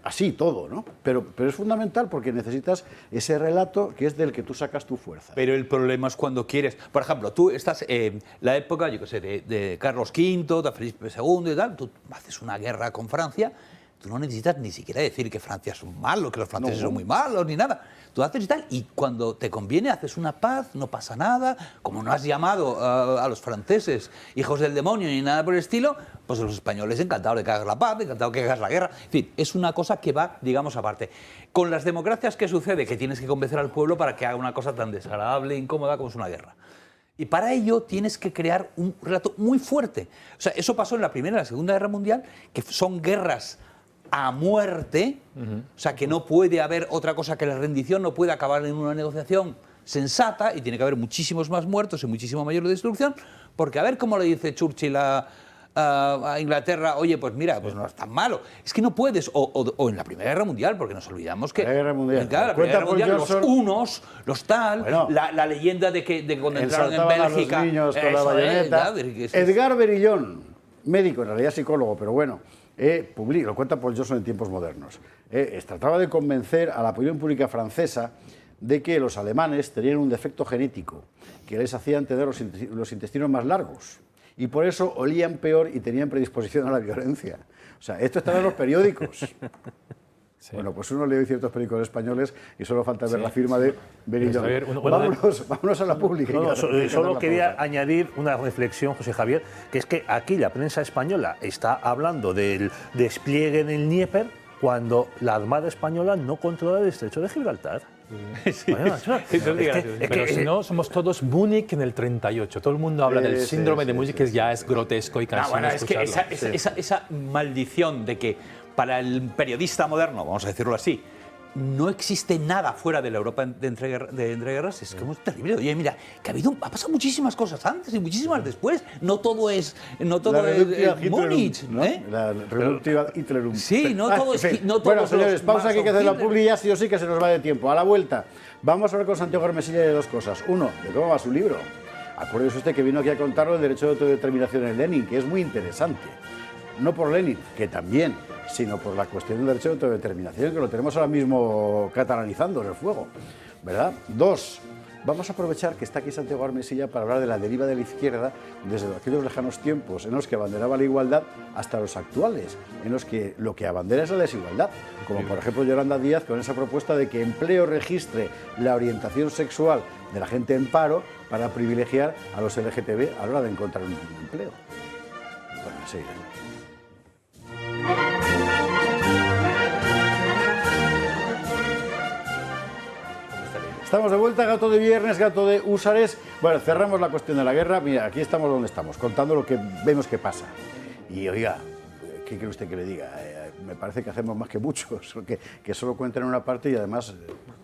así todo, ¿no? Pero es fundamental porque necesitas ese relato que es del que tú sacas tu fuerza. Pero el problema es cuando quieres... Por ejemplo, tú estás la época, yo qué sé, de Carlos V, de Felipe II y tal, tú haces una guerra con Francia, tú no necesitas ni siquiera decir que Francia es un malo, que los franceses son muy malos, ni nada. Tú haces y tal, y cuando te conviene haces una paz, no pasa nada, como no has llamado a los franceses hijos del demonio ni nada por el estilo, pues los españoles encantados de que hagas la paz, encantados de que hagas la guerra. En fin, es una cosa que va, digamos, aparte. Con las democracias, ¿qué sucede? Que tienes que convencer al pueblo para que haga una cosa tan desagradable e incómoda como es una guerra. Y para ello tienes que crear un relato muy fuerte. O sea, eso pasó en la Primera y la Segunda Guerra Mundial, que son guerras a muerte, o sea, que no puede haber otra cosa que la rendición, no puede acabar en una negociación sensata y tiene que haber muchísimos más muertos y muchísima mayor destrucción, porque a ver cómo le dice Churchill a Inglaterra, oye, pues mira, pues no es tan malo. Es que no puedes, o en la Primera Guerra Mundial, porque nos olvidamos que... La Guerra Mundial. Claro, la Primera Guerra Mundial, los unos, los tal, bueno, la leyenda de que cuando entraron en Bélgica... A los niños con la bayoneta. Edgar Berillón, médico, en realidad psicólogo, pero bueno, lo cuenta Paul Johnson en Tiempos Modernos. Trataba de convencer a la opinión pública francesa de que los alemanes tenían un defecto genético que les hacían tener los intestinos más largos y por eso olían peor y tenían predisposición a la violencia. O sea, esto estaba en los periódicos. Sí. Bueno, pues uno lee ciertos periódicos españoles y solo falta ver la firma de Berillón. Vámonos a la pública. Solo quería añadir una reflexión, José Javier, que es que aquí la prensa española está hablando del despliegue en el Dnieper cuando la Armada Española no controla el estrecho de Gibraltar. Sí. Bueno, pero si no, somos todos Múnich en el 38. Todo el mundo habla del síndrome de Múnich, que ya es grotesco y cansino. Bueno, es que esa maldición de que para el periodista moderno, vamos a decirlo así, no existe nada fuera de la Europa de entreguerras, es como terrible. Oye, mira, que ha pasado muchísimas cosas antes y muchísimas después. No todo es Múnich, ¿no? La reductiva Hitlerum. Sí, no todo es... No bueno, señores, pausa, que hay que hacer la publi ya, sí o sí, que se nos va de tiempo. A la vuelta, vamos a hablar con Santiago Armesilla de dos cosas. Uno, de cómo va su libro. Acuérdese usted que vino aquí a contarlo el derecho de autodeterminación en Lenin, que es muy interesante. No por Lenin, que también, sino por la cuestión del derecho de autodeterminación, que lo tenemos ahora mismo catalanizando en el fuego, ¿verdad? Dos, vamos a aprovechar que está aquí Santiago Armesilla para hablar de la deriva de la izquierda desde aquellos lejanos tiempos en los que abanderaba la igualdad hasta los actuales, en los que lo que abandera es la desigualdad, como por ejemplo Yolanda Díaz con esa propuesta de que Empleo registre la orientación sexual de la gente en paro para privilegiar a los LGTB a la hora de encontrar un empleo. Bueno, enseguida. Estamos de vuelta, gato de viernes, gato de húsares. Bueno, cerramos la cuestión de la guerra. Mira, aquí estamos donde estamos, contando lo que vemos que pasa. Y oiga, ¿qué quiere usted que le diga? Me parece que hacemos más que muchos, que solo cuentan una parte y además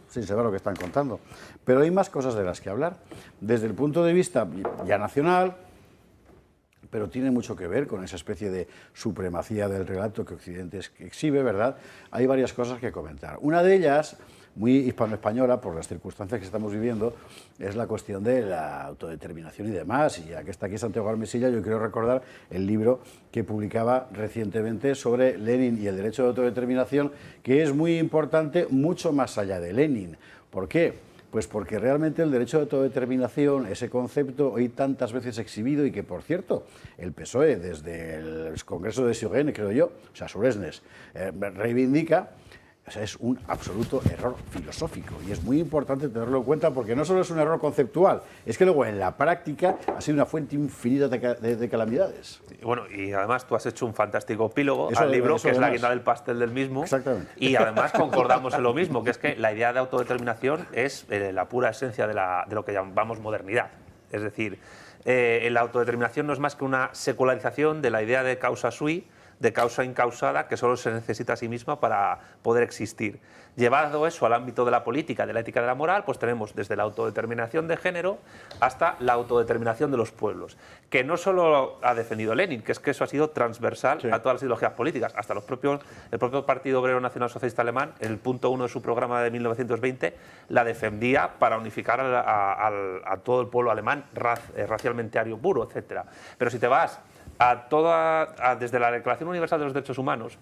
sin saber lo que están contando. Pero hay más cosas de las que hablar. Desde el punto de vista ya nacional, pero tiene mucho que ver con esa especie de supremacía del relato que Occidente exhibe, ¿verdad? Hay varias cosas que comentar. Una de ellas, muy hispano-española, por las circunstancias que estamos viviendo, es la cuestión de la autodeterminación y demás. Y ya que está aquí Santiago Armesilla, yo quiero recordar el libro que publicaba recientemente sobre Lenin y el derecho de autodeterminación, que es muy importante, mucho más allá de Lenin. ¿Por qué? Pues porque realmente el derecho de autodeterminación, ese concepto hoy tantas veces exhibido y que, por cierto, el PSOE, desde el Congreso de Suresnes, creo yo, o sea, Suresnes, reivindica, O sea, es un absoluto error filosófico y es muy importante tenerlo en cuenta porque no solo es un error conceptual, es que luego en la práctica ha sido una fuente infinita de calamidades. Bueno, y además tú has hecho un fantástico epílogo Eso al libro, eso que es la además. guinda del pastel del mismo. Exactamente. Y además concordamos en lo mismo, que es que la idea de autodeterminación es la pura esencia de lo que llamamos modernidad. Es decir, la autodeterminación no es más que una secularización de la idea de causa sui, de causa incausada, que solo se necesita a sí misma para poder existir. Llevado eso al ámbito de la política, de la ética, de la moral, pues tenemos desde la autodeterminación de género hasta la autodeterminación de los pueblos, que no solo ha defendido Lenin, que es que eso ha sido transversal a todas las ideologías políticas, hasta el propio Partido Obrero Nacional Socialista Alemán, en el punto 1 de su programa de 1920, la defendía para unificar a todo el pueblo alemán, racialmente ario puro, etc. Pero si te vas desde la Declaración Universal de los Derechos Humanos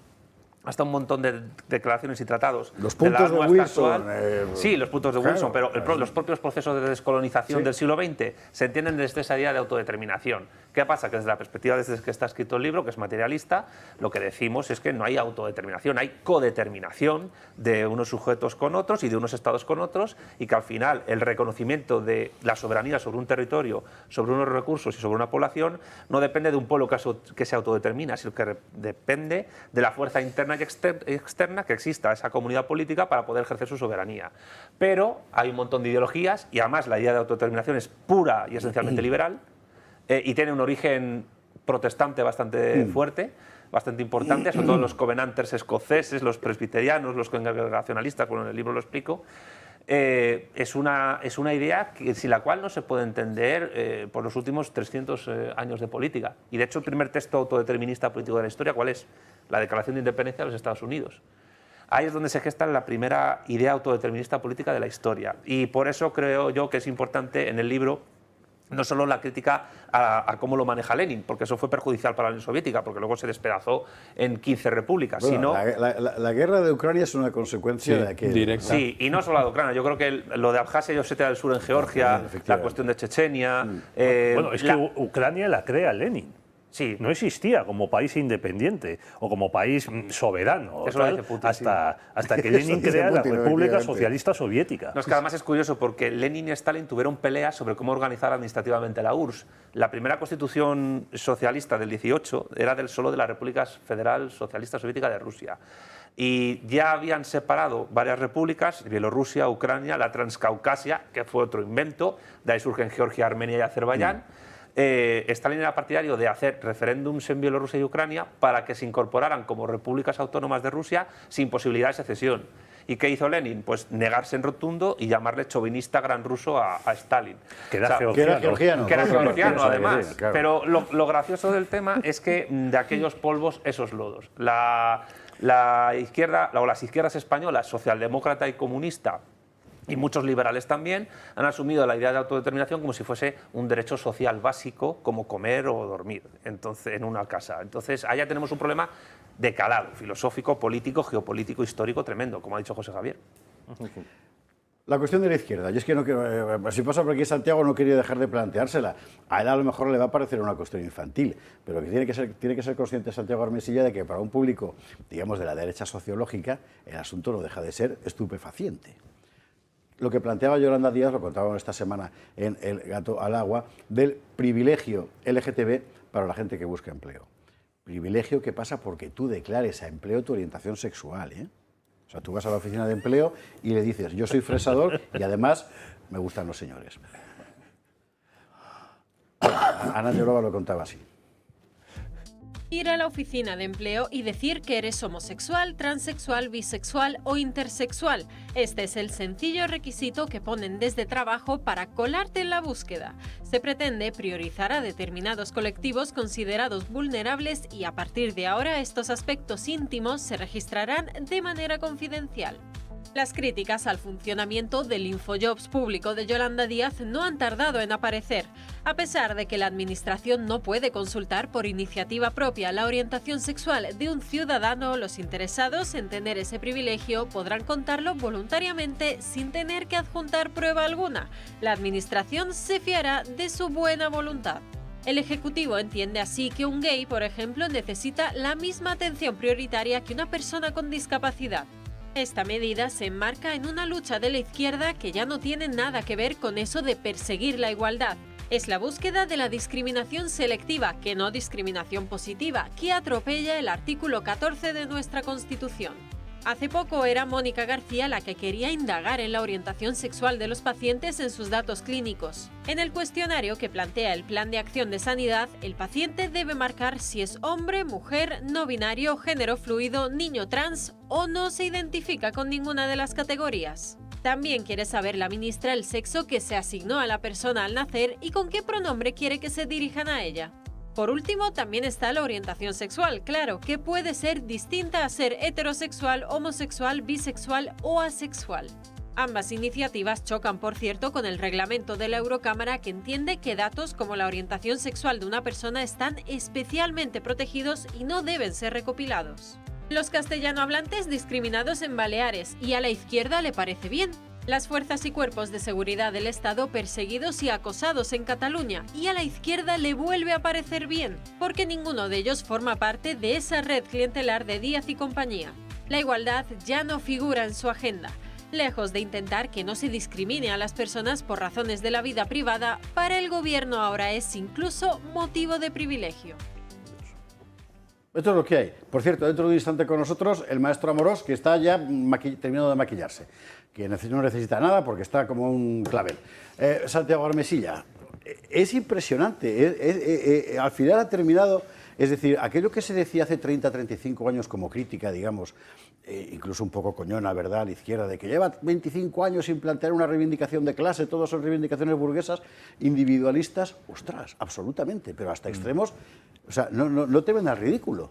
hasta un montón de declaraciones y tratados. Los puntos de Wilson. Sí, los puntos de Wilson, pero los propios procesos de descolonización del siglo XX se entienden desde esa idea de autodeterminación. ¿Qué pasa? Que desde la perspectiva desde que está escrito el libro, que es materialista, lo que decimos es que no hay autodeterminación, hay codeterminación de unos sujetos con otros y de unos estados con otros, y que al final el reconocimiento de la soberanía sobre un territorio, sobre unos recursos y sobre una población no depende de un pueblo que se autodetermina, sino que depende de la fuerza interna y externa que exista esa comunidad política para poder ejercer su soberanía. Pero hay un montón de ideologías y además la idea de autodeterminación es pura y esencialmente liberal y tiene un origen protestante bastante fuerte, bastante importante, sobre todo los covenanters escoceses, los presbiterianos, los congregacionalistas, bueno, en el libro lo explico. Es una idea sin la cual no se puede entender por los últimos 300 años de política. Y de hecho el primer texto autodeterminista político de la historia, ¿cuál es? La Declaración de Independencia de los Estados Unidos. Ahí es donde se gesta la primera idea autodeterminista política de la historia. Y por eso creo yo que es importante en el libro no solo la crítica a cómo lo maneja Lenin, porque eso fue perjudicial para la Unión Soviética, porque luego se despedazó en 15 repúblicas. Bueno, sino la guerra de Ucrania es una consecuencia de aquello. directa. Sí, y no solo la de Ucrania. Yo creo que lo de Abjasia y Osetia del Sur en Georgia, la cuestión de Chechenia... Bueno, es que Ucrania la crea Lenin. Sí. No existía como país independiente o como país soberano Eso lo tal, dice Putin, hasta que Lenin dice crea la Putin, República efectivamente. Socialista Soviética. No, es que además es curioso porque Lenin y Stalin tuvieron peleas sobre cómo organizar administrativamente la URSS. La primera constitución socialista del 18 era solo de la República Federal Socialista Soviética de Rusia. Y ya habían separado varias repúblicas, Bielorrusia, Ucrania, la Transcaucasia, que fue otro invento, de ahí surgen Georgia, Armenia y Azerbaiyán. Stalin era partidario de hacer referéndums en Bielorrusia y Ucrania para que se incorporaran como repúblicas autónomas de Rusia sin posibilidad de secesión. ¿Y qué hizo Lenin? Pues negarse en rotundo y llamarle chauvinista gran ruso a Stalin. Que era Que era georgiano. Que era Claro, georgiano, claro, además. claro. Pero lo gracioso del tema es que de aquellos polvos, esos lodos. La izquierda, o las izquierdas españolas, socialdemócrata y comunista, y muchos liberales también, han asumido la idea de autodeterminación como si fuese un derecho social básico, como comer o dormir en una casa. Entonces, allá tenemos un problema de calado, filosófico, político, geopolítico, histórico, tremendo, como ha dicho José Javier. La cuestión de la izquierda, yo es que no quiero, si pasa por aquí Santiago no quería dejar de planteársela. A él a lo mejor le va a parecer una cuestión infantil, pero que tiene que ser consciente Santiago Armesilla de que para un público, digamos, de la derecha sociológica, el asunto no deja de ser estupefaciente. Lo que planteaba Yolanda Díaz, lo contábamos esta semana en El Gato al Agua, del privilegio LGTB para la gente que busca empleo. Privilegio que pasa porque tú declares a empleo tu orientación sexual, ¿eh? O sea, tú vas a la oficina de empleo y le dices, yo soy fresador y además me gustan los señores. Bueno, Ana Llorova lo contaba así. Ir a la oficina de empleo y decir que eres homosexual, transexual, bisexual o intersexual. Este es el sencillo requisito que ponen desde trabajo para colarte en la búsqueda. Se pretende priorizar a determinados colectivos considerados vulnerables y a partir de ahora estos aspectos íntimos se registrarán de manera confidencial. Las críticas al funcionamiento del Infojobs público de Yolanda Díaz no han tardado en aparecer. A pesar de que la Administración no puede consultar por iniciativa propia la orientación sexual de un ciudadano, los interesados en tener ese privilegio podrán contarlo voluntariamente sin tener que adjuntar prueba alguna. La Administración se fiará de su buena voluntad. El Ejecutivo entiende así que un gay, por ejemplo, necesita la misma atención prioritaria que una persona con discapacidad. Esta medida se enmarca en una lucha de la izquierda que ya no tiene nada que ver con eso de perseguir la igualdad. Es la búsqueda de la discriminación selectiva, que no discriminación positiva, que atropella el artículo 14 de nuestra Constitución. Hace poco era Mónica García la que quería indagar en la orientación sexual de los pacientes en sus datos clínicos. En el cuestionario que plantea el Plan de Acción de Sanidad, el paciente debe marcar si es hombre, mujer, no binario, género fluido, niño trans o no se identifica con ninguna de las categorías. También quiere saber la ministra el sexo que se asignó a la persona al nacer y con qué pronombre quiere que se dirijan a ella. Por último, también está la orientación sexual, claro, que puede ser distinta a ser heterosexual, homosexual, bisexual o asexual. Ambas iniciativas chocan, por cierto, con el reglamento de la Eurocámara, que entiende que datos como la orientación sexual de una persona están especialmente protegidos y no deben ser recopilados. Los castellanohablantes discriminados en Baleares, y a la izquierda le parece bien. Las fuerzas y cuerpos de seguridad del Estado perseguidos y acosados en Cataluña, y a la izquierda le vuelve a parecer bien, porque ninguno de ellos forma parte de esa red clientelar de Díaz y compañía. La igualdad ya no figura en su agenda. Lejos de intentar que no se discrimine a las personas por razones de la vida privada, para el gobierno ahora es incluso motivo de privilegio. Esto es lo que hay. Por cierto, dentro de un instante con nosotros el maestro Amorós, que está ya terminando de maquillarse, que no necesita nada porque está como un clavel. Santiago Armesilla, es impresionante. Al final ha terminado, es decir, aquello que se decía hace 30, 35 años como crítica, digamos, incluso un poco coñona, ¿verdad?, a la izquierda, de que lleva 25 años sin plantear una reivindicación de clase, todas son reivindicaciones burguesas, individualistas, ostras, absolutamente, pero hasta extremos, o sea, no te ven al ridículo.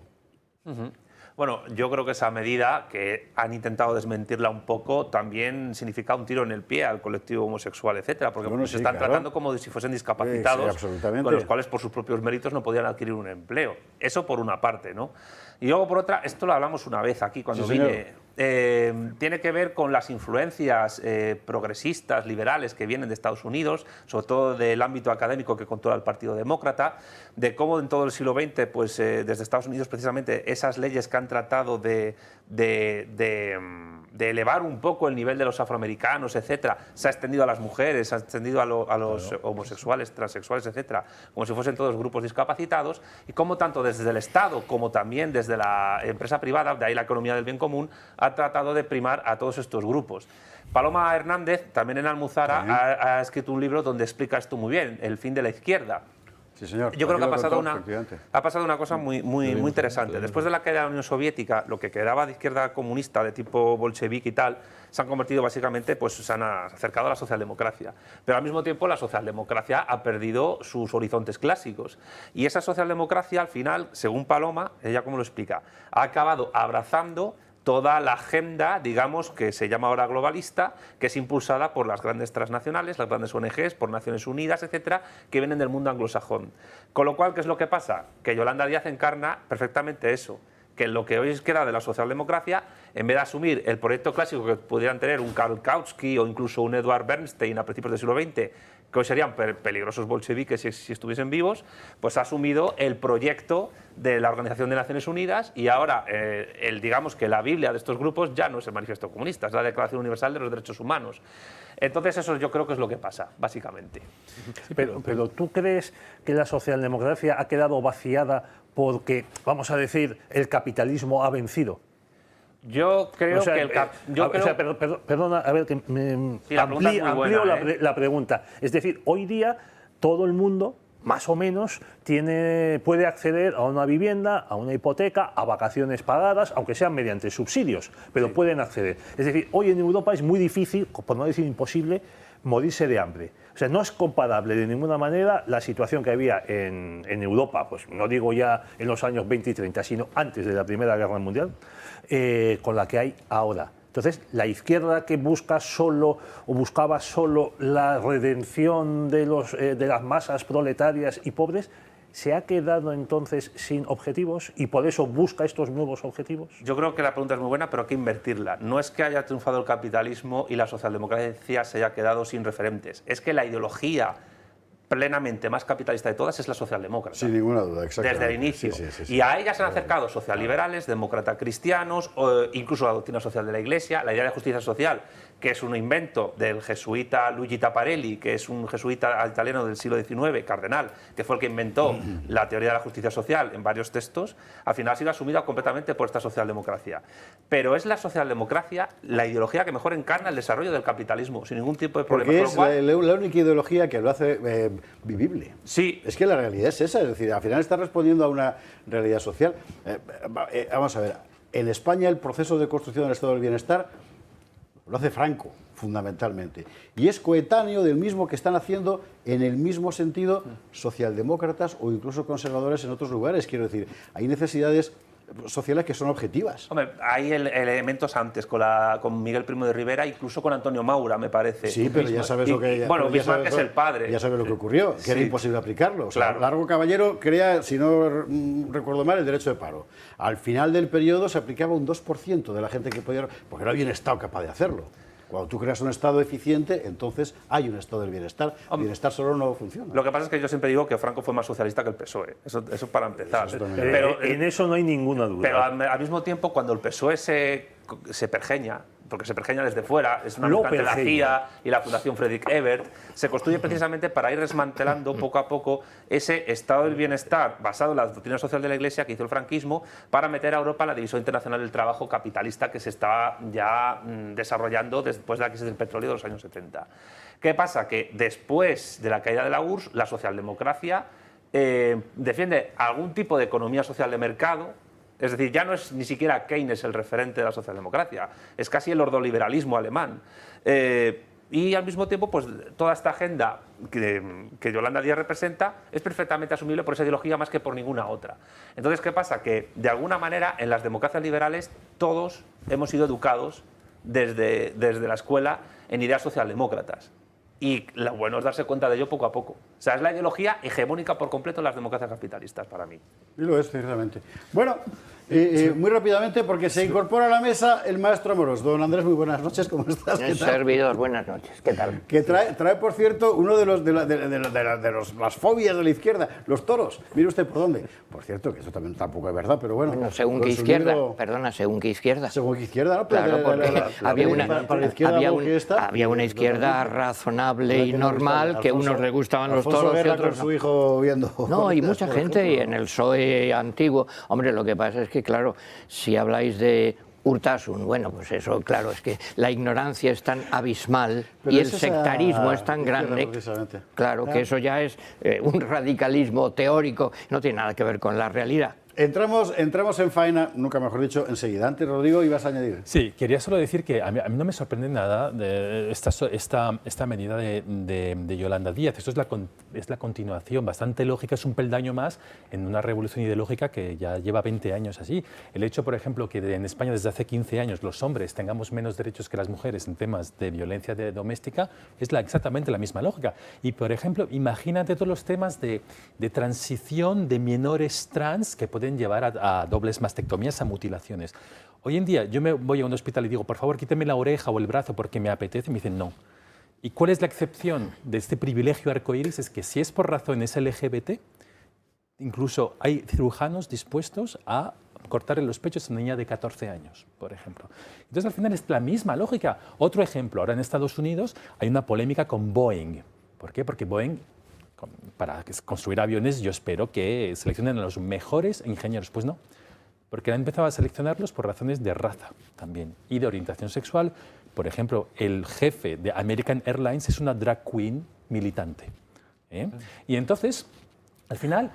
Bueno, yo creo que esa medida, que han intentado desmentirla un poco, también significa un tiro en el pie al colectivo homosexual, etcétera, porque bueno, se están tratando como si fuesen discapacitados, con los cuales por sus propios méritos no podían adquirir un empleo. Eso por una parte, ¿no? Y luego por otra, esto lo hablamos una vez aquí cuando vine, tiene que ver con las influencias progresistas, liberales que vienen de Estados Unidos, sobre todo del ámbito académico que controla el Partido Demócrata, de cómo en todo el siglo XX, pues desde Estados Unidos precisamente esas leyes que han tratado de elevar un poco el nivel de los afroamericanos, etcétera, se ha extendido a las mujeres, se ha extendido a los homosexuales, transexuales, etcétera, como si fuesen todos grupos discapacitados, y cómo tanto desde el Estado como también desde la empresa privada, de ahí la economía del bien común, ha tratado de primar a todos estos grupos. Paloma Hernández, también en Almuzara, ha escrito un libro donde explica esto muy bien, El fin de la izquierda. Sí, señor. Yo creo que ha pasado una cosa muy interesante. Después de la caída de la Unión Soviética, lo que quedaba de izquierda comunista de tipo bolchevique y tal, se han convertido básicamente, pues se han acercado a la socialdemocracia. Pero al mismo tiempo la socialdemocracia ha perdido sus horizontes clásicos. Y esa socialdemocracia, al final, según Paloma, ella como lo explica, ha acabado abrazando toda la agenda, digamos, que se llama ahora globalista, que es impulsada por las grandes transnacionales, las grandes ONGs, por Naciones Unidas, etcétera, que vienen del mundo anglosajón. Con lo cual, ¿qué es lo que pasa? Que Yolanda Díaz encarna perfectamente eso, que lo que hoy queda de la socialdemocracia, en vez de asumir el proyecto clásico que pudieran tener un Karl Kautsky o incluso un Edward Bernstein a principios del siglo XX, que hoy serían peligrosos bolcheviques si estuviesen vivos, pues ha asumido el proyecto de la Organización de Naciones Unidas y ahora, digamos que la Biblia de estos grupos ya no es el Manifiesto Comunista, es la Declaración Universal de los Derechos Humanos. Entonces eso yo creo que es lo que pasa, básicamente. Pero ¿tú crees que la socialdemocracia ha quedado vaciada porque, vamos a decir, el capitalismo ha vencido? Yo creo que perdona, a ver, que amplío la pregunta. Es decir, hoy día todo el mundo, más o menos, puede acceder a una vivienda, a una hipoteca, a vacaciones pagadas, aunque sean mediante subsidios, pero pueden acceder. Es decir, hoy en Europa es muy difícil, por no decir imposible, morirse de hambre. O sea, no es comparable de ninguna manera la situación que había en Europa, pues no digo ya en los años 20 y 30, sino antes de la Primera Guerra Mundial, con la que hay ahora. Entonces, la izquierda que buscaba solo la redención de las masas proletarias y pobres, ¿se ha quedado entonces sin objetivos y por eso busca estos nuevos objetivos? Yo creo que la pregunta es muy buena, pero hay que invertirla. No es que haya triunfado el capitalismo y la socialdemocracia se haya quedado sin referentes. Es que la ideología plenamente más capitalista de todas es la socialdemócrata. Sin ninguna duda, exactamente. Desde el inicio. Y a ella se han acercado socialliberales, demócratas cristianos, o incluso la doctrina social de la Iglesia, la idea de justicia social, que es un invento del jesuita Luigi Taparelli, que es un jesuita italiano del siglo XIX, cardenal, que fue el que inventó la teoría de la justicia social en varios textos, al final ha sido asumida completamente por esta socialdemocracia. Pero es la socialdemocracia la ideología que mejor encarna el desarrollo del capitalismo, sin ningún tipo de problema. Porque es la única ideología que lo hace vivible. Sí. Es que la realidad es esa, es decir, al final está respondiendo a una realidad social. Vamos a ver, en España el proceso de construcción del Estado del Bienestar lo hace Franco, fundamentalmente. Y es coetáneo del mismo que están haciendo en el mismo sentido socialdemócratas o incluso conservadores en otros lugares. Quiero decir, hay necesidades sociales que son objetivas. Hombre, hay elementos antes con Miguel Primo de Rivera, incluso con Antonio Maura, me parece. Sí, pero ya sabes lo que... Bueno, Bismarck es el padre. Ya sabes lo que ocurrió, que era imposible aplicarlo. O sea, Claro. Largo Caballero crea, si no recuerdo mal, el derecho de paro. Al final del periodo se aplicaba un 2% de la gente que podía... Porque no había un Estado capaz de hacerlo. Cuando tú creas un Estado eficiente, entonces hay un Estado del bienestar. El bienestar solo no funciona. Lo que pasa es que yo siempre digo que Franco fue más socialista que el PSOE. Eso para empezar. Pero en eso no hay ninguna duda. Pero al mismo tiempo, cuando el PSOE se pergeña, porque se pergeña desde fuera, es una Lo militante de la pergeña. CIA y la Fundación Friedrich Ebert, se construye precisamente para ir desmantelando poco a poco ese estado del bienestar basado en la doctrina social de la Iglesia que hizo el franquismo para meter a Europa en la división internacional del trabajo capitalista que se estaba ya desarrollando después de la crisis del petróleo de los años 70. ¿Qué pasa? Que después de la caída de la URSS, la socialdemocracia defiende algún tipo de economía social de mercado. Es decir, ya no es ni siquiera Keynes el referente de la socialdemocracia, es casi el ordoliberalismo alemán. Y al mismo tiempo, pues toda esta agenda que Yolanda Díaz representa es perfectamente asumible por esa ideología más que por ninguna otra. Entonces, ¿qué pasa? Que de alguna manera en las democracias liberales todos hemos sido educados desde la escuela en ideas socialdemócratas. Y lo bueno es darse cuenta de ello poco a poco. O sea, es la ideología hegemónica por completo en las democracias capitalistas para mí. Y lo es, ciertamente. Bueno, muy rápidamente, porque se incorpora a la mesa el maestro Amorós. Don Andrés, muy buenas noches, ¿cómo estás? ¿Qué El tal? servidor, buenas noches, ¿qué tal? Que trae, por cierto, uno de las fobias de la izquierda, los toros. Mire usted por dónde. Por cierto, que eso también tampoco es verdad, pero bueno. Bueno, según con qué su izquierda, libro- perdona, según qué izquierda. Según qué izquierda, ¿no? Pero Claro, porque había para la izquierda había una izquierda razonable y normal, que a unos les gustaban los Alfonso toros y Guerra otros con no. su hijo viendo... No, y mucha por gente ejemplo. en el PSOE antiguo. Hombre, lo que pasa es que, claro, si habláis de Urtasun, bueno, pues eso, claro, es que la ignorancia es tan abismal Pero y el es esa sectarismo es tan izquierda, grande, precisamente. claro, que eso ya es un radicalismo teórico, no tiene nada que ver con la realidad. Entramos en faena, nunca mejor dicho, enseguida. Antes, Rodrigo, ibas a añadir. Sí, quería solo decir que a mí no me sorprende nada de esta medida de Yolanda Díaz. Esto es la continuación bastante lógica, es un peldaño más en una revolución ideológica que ya lleva 20 años así. El hecho, por ejemplo, que en España desde hace 15 años los hombres tengamos menos derechos que las mujeres en temas de violencia doméstica es exactamente la misma lógica. Y, por ejemplo, imagínate todos los temas de transición de menores trans que pueden llevar a dobles mastectomías, a mutilaciones. Hoy en día yo me voy a un hospital y digo, por favor, quíteme la oreja o el brazo porque me apetece, y me dicen no. ¿Y cuál es la excepción de este privilegio arcoíris? Es que si es por razones LGBT, incluso hay cirujanos dispuestos a cortarle los pechos a una niña de 14 años, por ejemplo. Entonces, al final es la misma lógica. Otro ejemplo, ahora en Estados Unidos hay una polémica con Boeing. ¿Por qué? Porque Boeing, para construir aviones, yo espero que seleccionen a los mejores ingenieros. Pues no, porque han empezado a seleccionarlos por razones de raza también y de orientación sexual. Por ejemplo, el jefe de American Airlines es una drag queen militante. Y entonces, al final...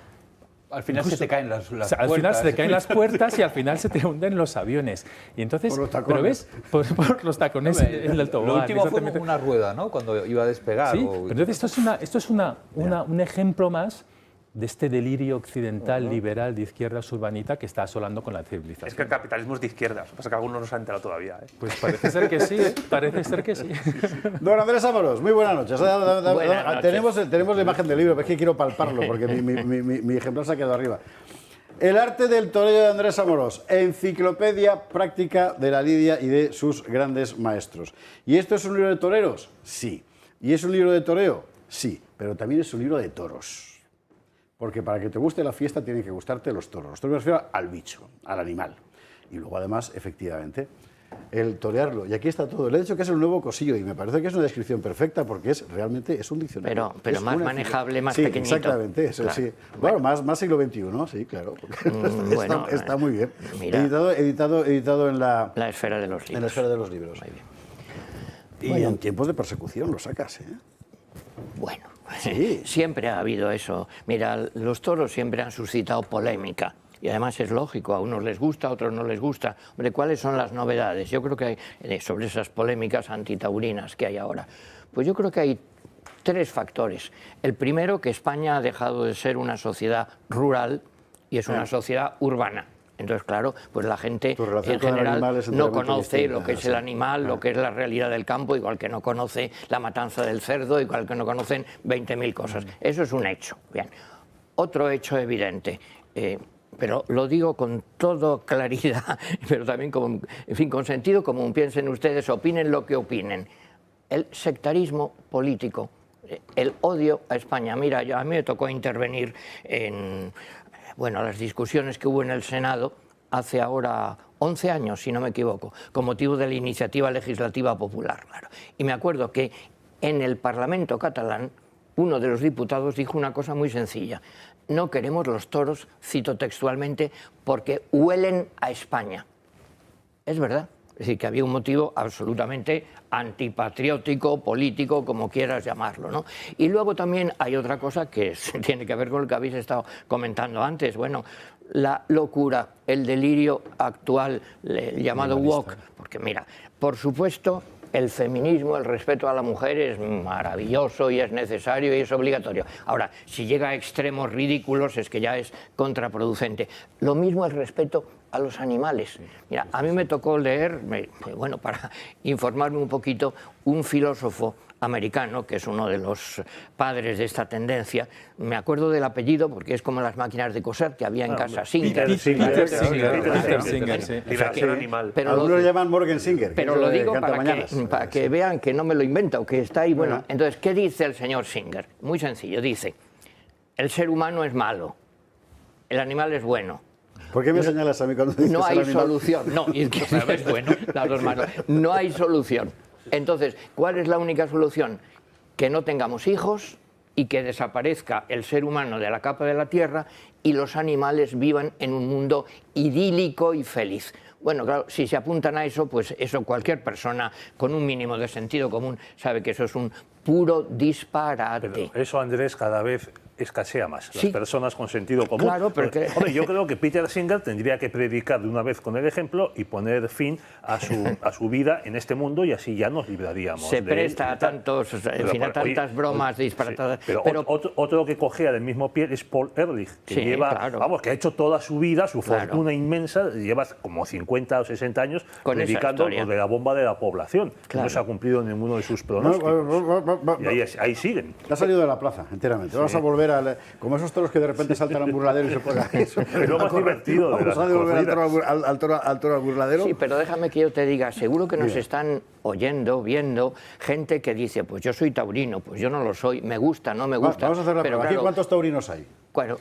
Al final se te caen las puertas. Al final se te caen las puertas y al final se te hunden los aviones. Y entonces, Por los tacones. pero ves, por los tacones en el tobogán. Lo último fue exactamente. una rueda, ¿no? Cuando iba a despegar. Sí, pero entonces esto es un ejemplo más de este delirio occidental, liberal, de izquierdas urbanita que está asolando con la civilización. Es que el capitalismo es de izquierdas, lo que pasa es que algunos no se han enterado todavía. Pues parece ser que sí, parece ser que sí. Don Andrés Amorós, muy buenas noches. Buenas noches. Tenemos la imagen del libro, pero es que quiero palparlo porque mi ejemplar se ha quedado arriba. El arte del toreo de Andrés Amorós, enciclopedia práctica de la lidia y de sus grandes maestros. ¿Y esto es un libro de toreros? Sí. ¿Y es un libro de toreo? Sí. pero también es un libro de toros. Porque para que te guste la fiesta tienen que gustarte los toros. Los toros me refiero al bicho, al animal. Y luego además, efectivamente, el torearlo. Y aquí está todo. Le he dicho que es el nuevo cosillo y me parece que es una descripción perfecta porque realmente es un diccionario. Pero es más una manejable, más sí, pequeñito. Exactamente, eso Claro. sí. Bueno, más siglo XXI, sí, claro. Bueno, está muy bien. mira. Editado en la esfera de los libros. En la esfera de los libros. Muy bien. Y Bueno. en tiempos de persecución lo sacas, ¿eh? Bueno, Sí. siempre ha habido eso. Mira, los toros siempre han suscitado polémica. Y además es lógico, a unos les gusta, a otros no les gusta. Hombre, ¿cuáles son las novedades? Yo creo que hay, sobre esas polémicas antitaurinas que hay ahora, pues yo creo que hay 3 factores. El primero, que España ha dejado de ser una sociedad rural y es una sociedad urbana. Entonces, claro, pues la gente Tu relación en con el general animal es no enteramente conoce distinta, lo que es sí. el animal, lo que es la realidad del campo, igual que no conoce la matanza del cerdo, igual que no conocen 20.000 cosas. Eso es un hecho. Bien. Otro hecho evidente, pero lo digo con toda claridad, pero también con, en fin, con sentido común. Piensen ustedes, opinen lo que opinen. El sectarismo político, el odio a España. Mira, a mí me tocó intervenir en las discusiones que hubo en el Senado hace ahora 11 años, si no me equivoco, con motivo de la iniciativa legislativa popular. Claro. Y me acuerdo que en el Parlamento catalán uno de los diputados dijo una cosa muy sencilla. No queremos los toros, cito textualmente, porque huelen a España. Es verdad. Es decir, que había un motivo absolutamente antipatriótico, político, como quieras llamarlo, ¿no? Y luego también hay otra cosa que tiene que ver con lo que habéis estado comentando antes. Bueno, la locura, el delirio actual, el llamado woke. Porque mira, por supuesto, el feminismo, el respeto a la mujer es maravilloso y es necesario y es obligatorio. Ahora, si llega a extremos ridículos es que ya es contraproducente. Lo mismo el respeto a los animales. Mira, a mí me tocó leer, para informarme un poquito, un filósofo americano, que es uno de los padres de esta tendencia. Me acuerdo del apellido porque es como las máquinas de coser que había en casa. Singer. Peter Singer, sí. Liberación animal. Pero Algunos lo llaman Morgan Singer. Pero que lo es de digo Cantamañanas. para que vean que no me lo invento, que está ahí. Bueno, entonces, ¿qué dice el señor Singer? Muy sencillo, dice, el ser humano es malo, el animal es bueno. ¿Por qué me señalas a mí cuando dices No el hay animal? solución. No, y es que es bueno, las dos manos. No hay solución. Entonces, ¿cuál es la única solución? Que no tengamos hijos y que desaparezca el ser humano de la capa de la Tierra y los animales vivan en un mundo idílico y feliz. Bueno, claro, si se apuntan a eso, pues eso cualquier persona con un mínimo de sentido común sabe que eso es un puro disparate. Pero eso, Andrés, cada vez escasea más. Sí. Las personas con sentido común. Claro, porque... Hombre, yo creo que Peter Singer tendría que predicar de una vez con el ejemplo y poner fin a su vida en este mundo y así ya nos libraríamos. Se de él presta y a tal. tantos, en fin, a oye, tantas bromas disparatadas. Sí, pero otro que cogea del mismo pie es Paul Ehrlich, que Sí, lleva, claro. vamos, que ha hecho toda su vida, su Claro. fortuna inmensa, lleva como 50 o 60 años Con esa predicando historia. lo de la bomba de la población. Que Claro. no se ha cumplido ninguno de sus pronósticos. Y ahí siguen. Te has salido de la plaza enteramente. Vamos a volver como esos toros que de repente saltan al burladero y se ponen ahí. Es lo más divertido de Vamos las a devolver corridas. al toro al burladero. Sí, pero déjame que yo te diga, seguro que nos Mira. están oyendo, viendo, gente que dice, pues yo soy taurino, pues yo no lo soy, me gusta, no me gusta. Vamos a hacer la pero prueba. Aquí, claro, ¿cuántos taurinos hay? bueno,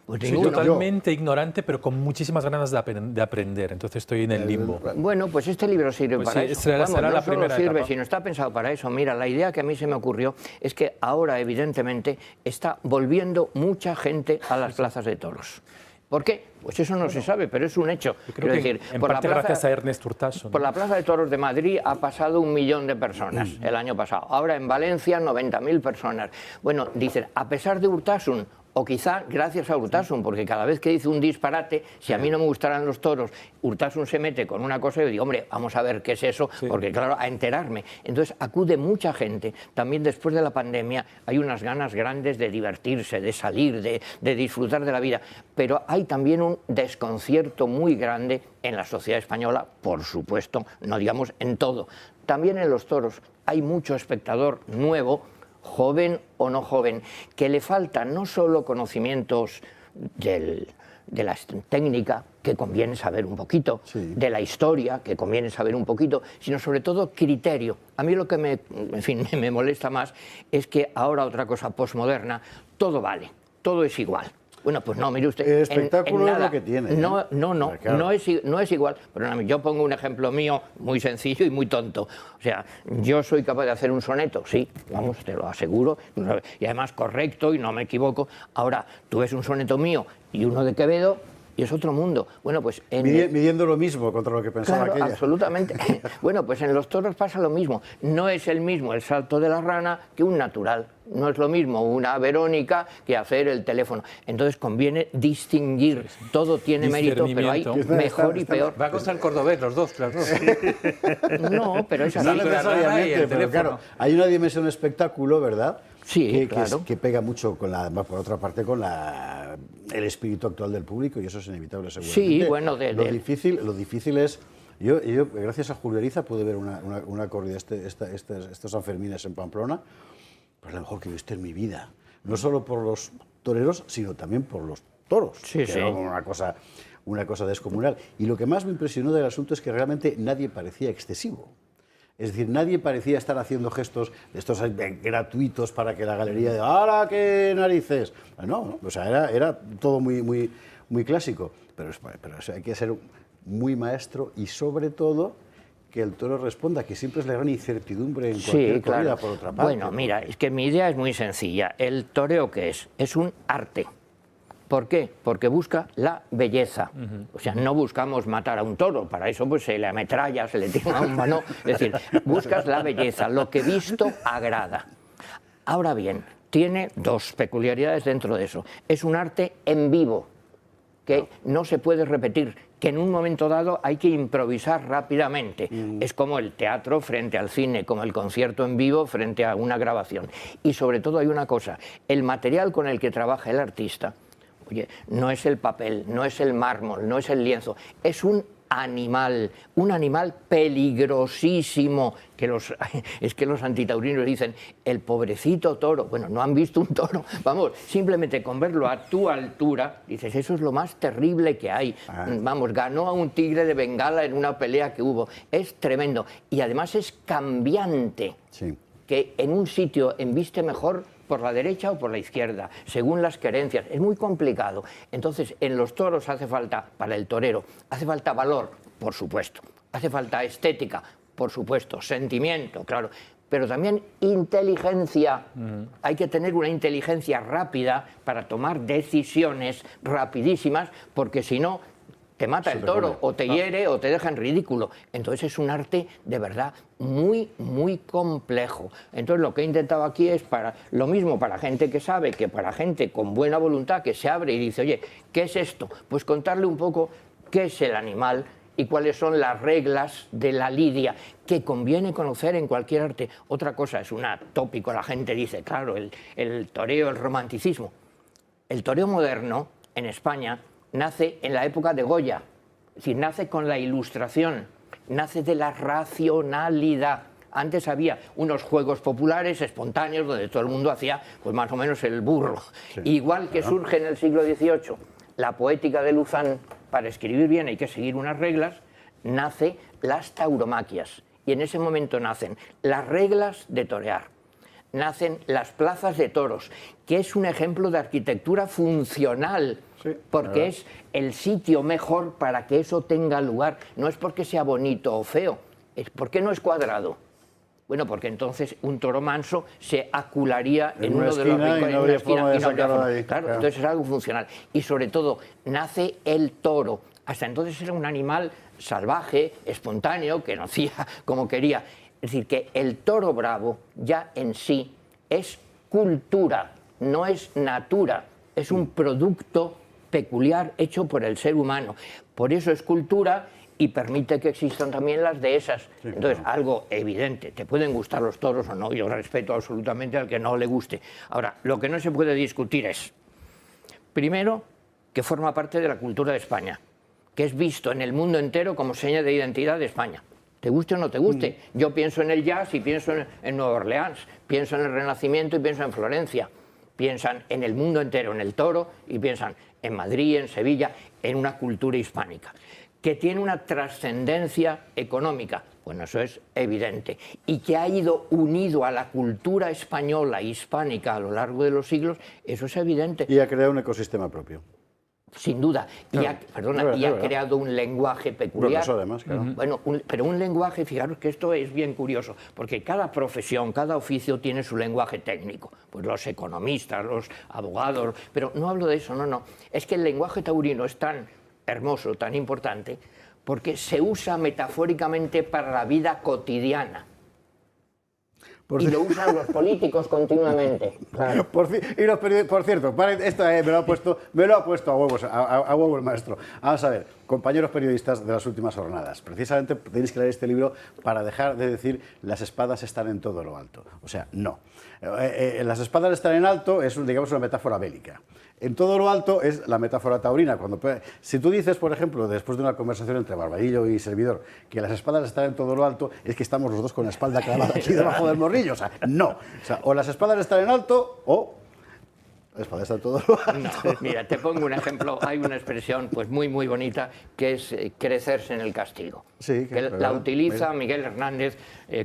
pues Soy ninguno. totalmente ignorante, pero con muchísimas ganas de aprender. Entonces estoy en el limbo. Bueno, pues este libro sirve Pues para sí, eso. será Vamos, la no solo primera sirve, etapa. sino está pensado para eso. Mira, la idea que a mí se me ocurrió es que ahora, evidentemente, está volviendo mucha gente a las plazas de toros. ¿Por qué? Pues eso no se sabe, pero es un hecho. Yo creo Quiero que decir, en por la parte plaza- gracias a Ernest Urtasun. Por la Plaza de Toros de Madrid ha pasado 1 millón de personas el año pasado. Ahora en Valencia 90.000 personas. Bueno, dicen, a pesar de Urtasun, o quizá gracias a Urtasun, porque cada vez que dice un disparate, si a mí no me gustaran los toros, Urtasun se mete con una cosa y yo digo, hombre, vamos a ver qué es eso, porque claro, a enterarme. Entonces acude mucha gente. También después de la pandemia hay unas ganas grandes de divertirse, de salir, de disfrutar de la vida. Pero hay también un desconcierto muy grande en la sociedad española, por supuesto, no digamos en todo. También en los toros hay mucho espectador nuevo, joven o no joven, que le faltan no solo conocimientos de la técnica, que conviene saber un poquito, de la historia, que conviene saber un poquito, sino sobre todo criterio. A mí lo que me molesta más es que ahora otra cosa posmoderna, todo vale, todo es igual. Bueno, pues no, mire usted. El espectáculo en nada, es lo que tiene. No, Claro. no es igual. Pero yo pongo un ejemplo mío muy sencillo y muy tonto. O sea, yo soy capaz de hacer un soneto, sí, vamos, te lo aseguro, y además correcto y no me equivoco. Ahora, tú ves un soneto mío y uno de Quevedo y es otro mundo. Bueno, pues midiendo lo mismo contra lo que pensaba claro, aquella. absolutamente. Bueno, pues en los toros pasa lo mismo. No es el mismo el salto de la rana que un natural. No es lo mismo una Verónica que hacer el teléfono. Entonces conviene distinguir. Todo tiene mérito, pero hay mejor y peor. Va a costar el cordobés, los dos, claro. No, pero es así. No necesariamente, pero claro, hay una dimensión espectáculo, ¿verdad? Sí, claro. Que pega mucho con por otra parte, con el espíritu actual del público, y eso es inevitable, seguramente. Sí, bueno, lo difícil es... Yo, gracias a Julio Ariza, pude ver una corrida, estos Sanfermines en Pamplona, pues la mejor que he visto en mi vida. No solo por los toreros, sino también por los toros, que era una cosa descomunal. Y lo que más me impresionó del asunto es que realmente nadie parecía excesivo. Es decir, nadie parecía estar haciendo gestos de estos gratuitos para que la galería diga ¡hala, qué narices! No, o sea, era todo muy clásico. Pero hay que ser muy maestro y, sobre todo, que el toro responda, que siempre es la gran incertidumbre en cualquier corrida, por otra parte. Bueno, mira, es que mi idea es muy sencilla. ¿El toreo qué es? Es un arte. ¿Por qué? Porque busca la belleza. O sea, no buscamos matar a un toro, para eso pues se le ametralla, se le tira un mano. Es decir, buscas la belleza, lo que visto agrada. Ahora bien, tiene dos peculiaridades dentro de eso. Es un arte en vivo, que no se puede repetir, que en un momento dado hay que improvisar rápidamente. Es como el teatro frente al cine, como el concierto en vivo frente a una grabación. Y sobre todo hay una cosa, el material con el que trabaja el artista, oye, no es el papel, no es el mármol, no es el lienzo, es un animal peligrosísimo, es que los antitaurinos dicen, el pobrecito toro. Bueno, no han visto un toro, vamos, simplemente con verlo a tu altura, dices, eso es lo más terrible que hay. Vamos, ganó a un tigre de Bengala en una pelea que hubo, es tremendo. Y además es cambiante, que en un sitio embiste mejor por la derecha o por la izquierda, según las querencias. Es muy complicado. Entonces, en los toros hace falta, para el torero, hace falta valor, por supuesto. Hace falta estética, por supuesto. Sentimiento, claro. Pero también inteligencia. Hay que tener una inteligencia rápida para tomar decisiones rapidísimas, porque si no, te mata el toro, o te hiere, o te deja en ridículo. Entonces es un arte de verdad muy, muy complejo. Entonces lo que he intentado aquí es lo mismo para gente que sabe, que para gente con buena voluntad, que se abre y dice, oye, ¿qué es esto? Pues contarle un poco qué es el animal y cuáles son las reglas de la lidia, que conviene conocer en cualquier arte. Otra cosa, es un tópico, la gente dice, claro, el toreo, el romanticismo. El toreo moderno, en España, nace en la época de Goya, es decir, nace con la Ilustración, nace de la racionalidad. Antes había unos juegos populares espontáneos donde todo el mundo hacía pues más o menos el burro. Igual que surge en el siglo XVIII la poética de Luzán, para escribir bien hay que seguir unas reglas, nace las tauromaquias. Y en ese momento nacen las reglas de torear, nacen las plazas de toros, que es un ejemplo de arquitectura funcional, porque es el sitio mejor para que eso tenga lugar. No es porque sea bonito o feo, es porque no es cuadrado. Bueno, porque entonces un toro manso se acularía en uno de los rincones, en una esquina, y no habría forma. Claro, entonces es algo funcional. Y sobre todo, nace el toro. Hasta entonces era un animal salvaje, espontáneo, que nacía como quería. Es decir, que el toro bravo ya en sí es cultura, no es natura, es un producto peculiar hecho por el ser humano. Por eso es cultura y permite que existan también las dehesas. Entonces, algo evidente, te pueden gustar los toros o no, yo respeto absolutamente al que no le guste. Ahora, lo que no se puede discutir es, primero, que forma parte de la cultura de España, que es visto en el mundo entero como seña de identidad de España. Te guste o no te guste. Yo pienso en el jazz y pienso en Nueva Orleans, pienso en el Renacimiento y pienso en Florencia. Piensan en el mundo entero, en el toro, y piensan en Madrid, en Sevilla, en una cultura hispánica. Que tiene una trascendencia económica, bueno, eso es evidente, y que ha ido unido a la cultura española, hispánica, a lo largo de los siglos, eso es evidente. Y ha creado un ecosistema propio. Sin duda, Claro, y ha creado un lenguaje peculiar. Eso además, claro. Bueno, pero un lenguaje, fijaros que esto es bien curioso, porque cada profesión, cada oficio tiene su lenguaje técnico. Pues los economistas, los abogados, pero no hablo de eso, no. Es que el lenguaje taurino es tan hermoso, tan importante, porque se usa metafóricamente para la vida cotidiana. Y lo usan los políticos continuamente. Claro. Por cierto, esto me lo ha puesto a huevos el maestro. Vamos a ver, compañeros periodistas de las últimas jornadas, precisamente tenéis que leer este libro para dejar de decir las espadas están en todo lo alto. O sea, no. Las espadas están en alto es, digamos, una metáfora bélica. En todo lo alto es la metáfora taurina. Si tú dices, por ejemplo, después de una conversación entre Barbadillo y servidor, que las espadas están en todo lo alto, es que estamos los dos con la espalda clavada aquí debajo del morrillo. O sea, no. O sea, o las espadas están en alto o la espada está en todo lo alto. Mira, te pongo un ejemplo. Hay una expresión pues muy bonita que es crecerse en el castigo. Sí, que la utiliza Miguel Hernández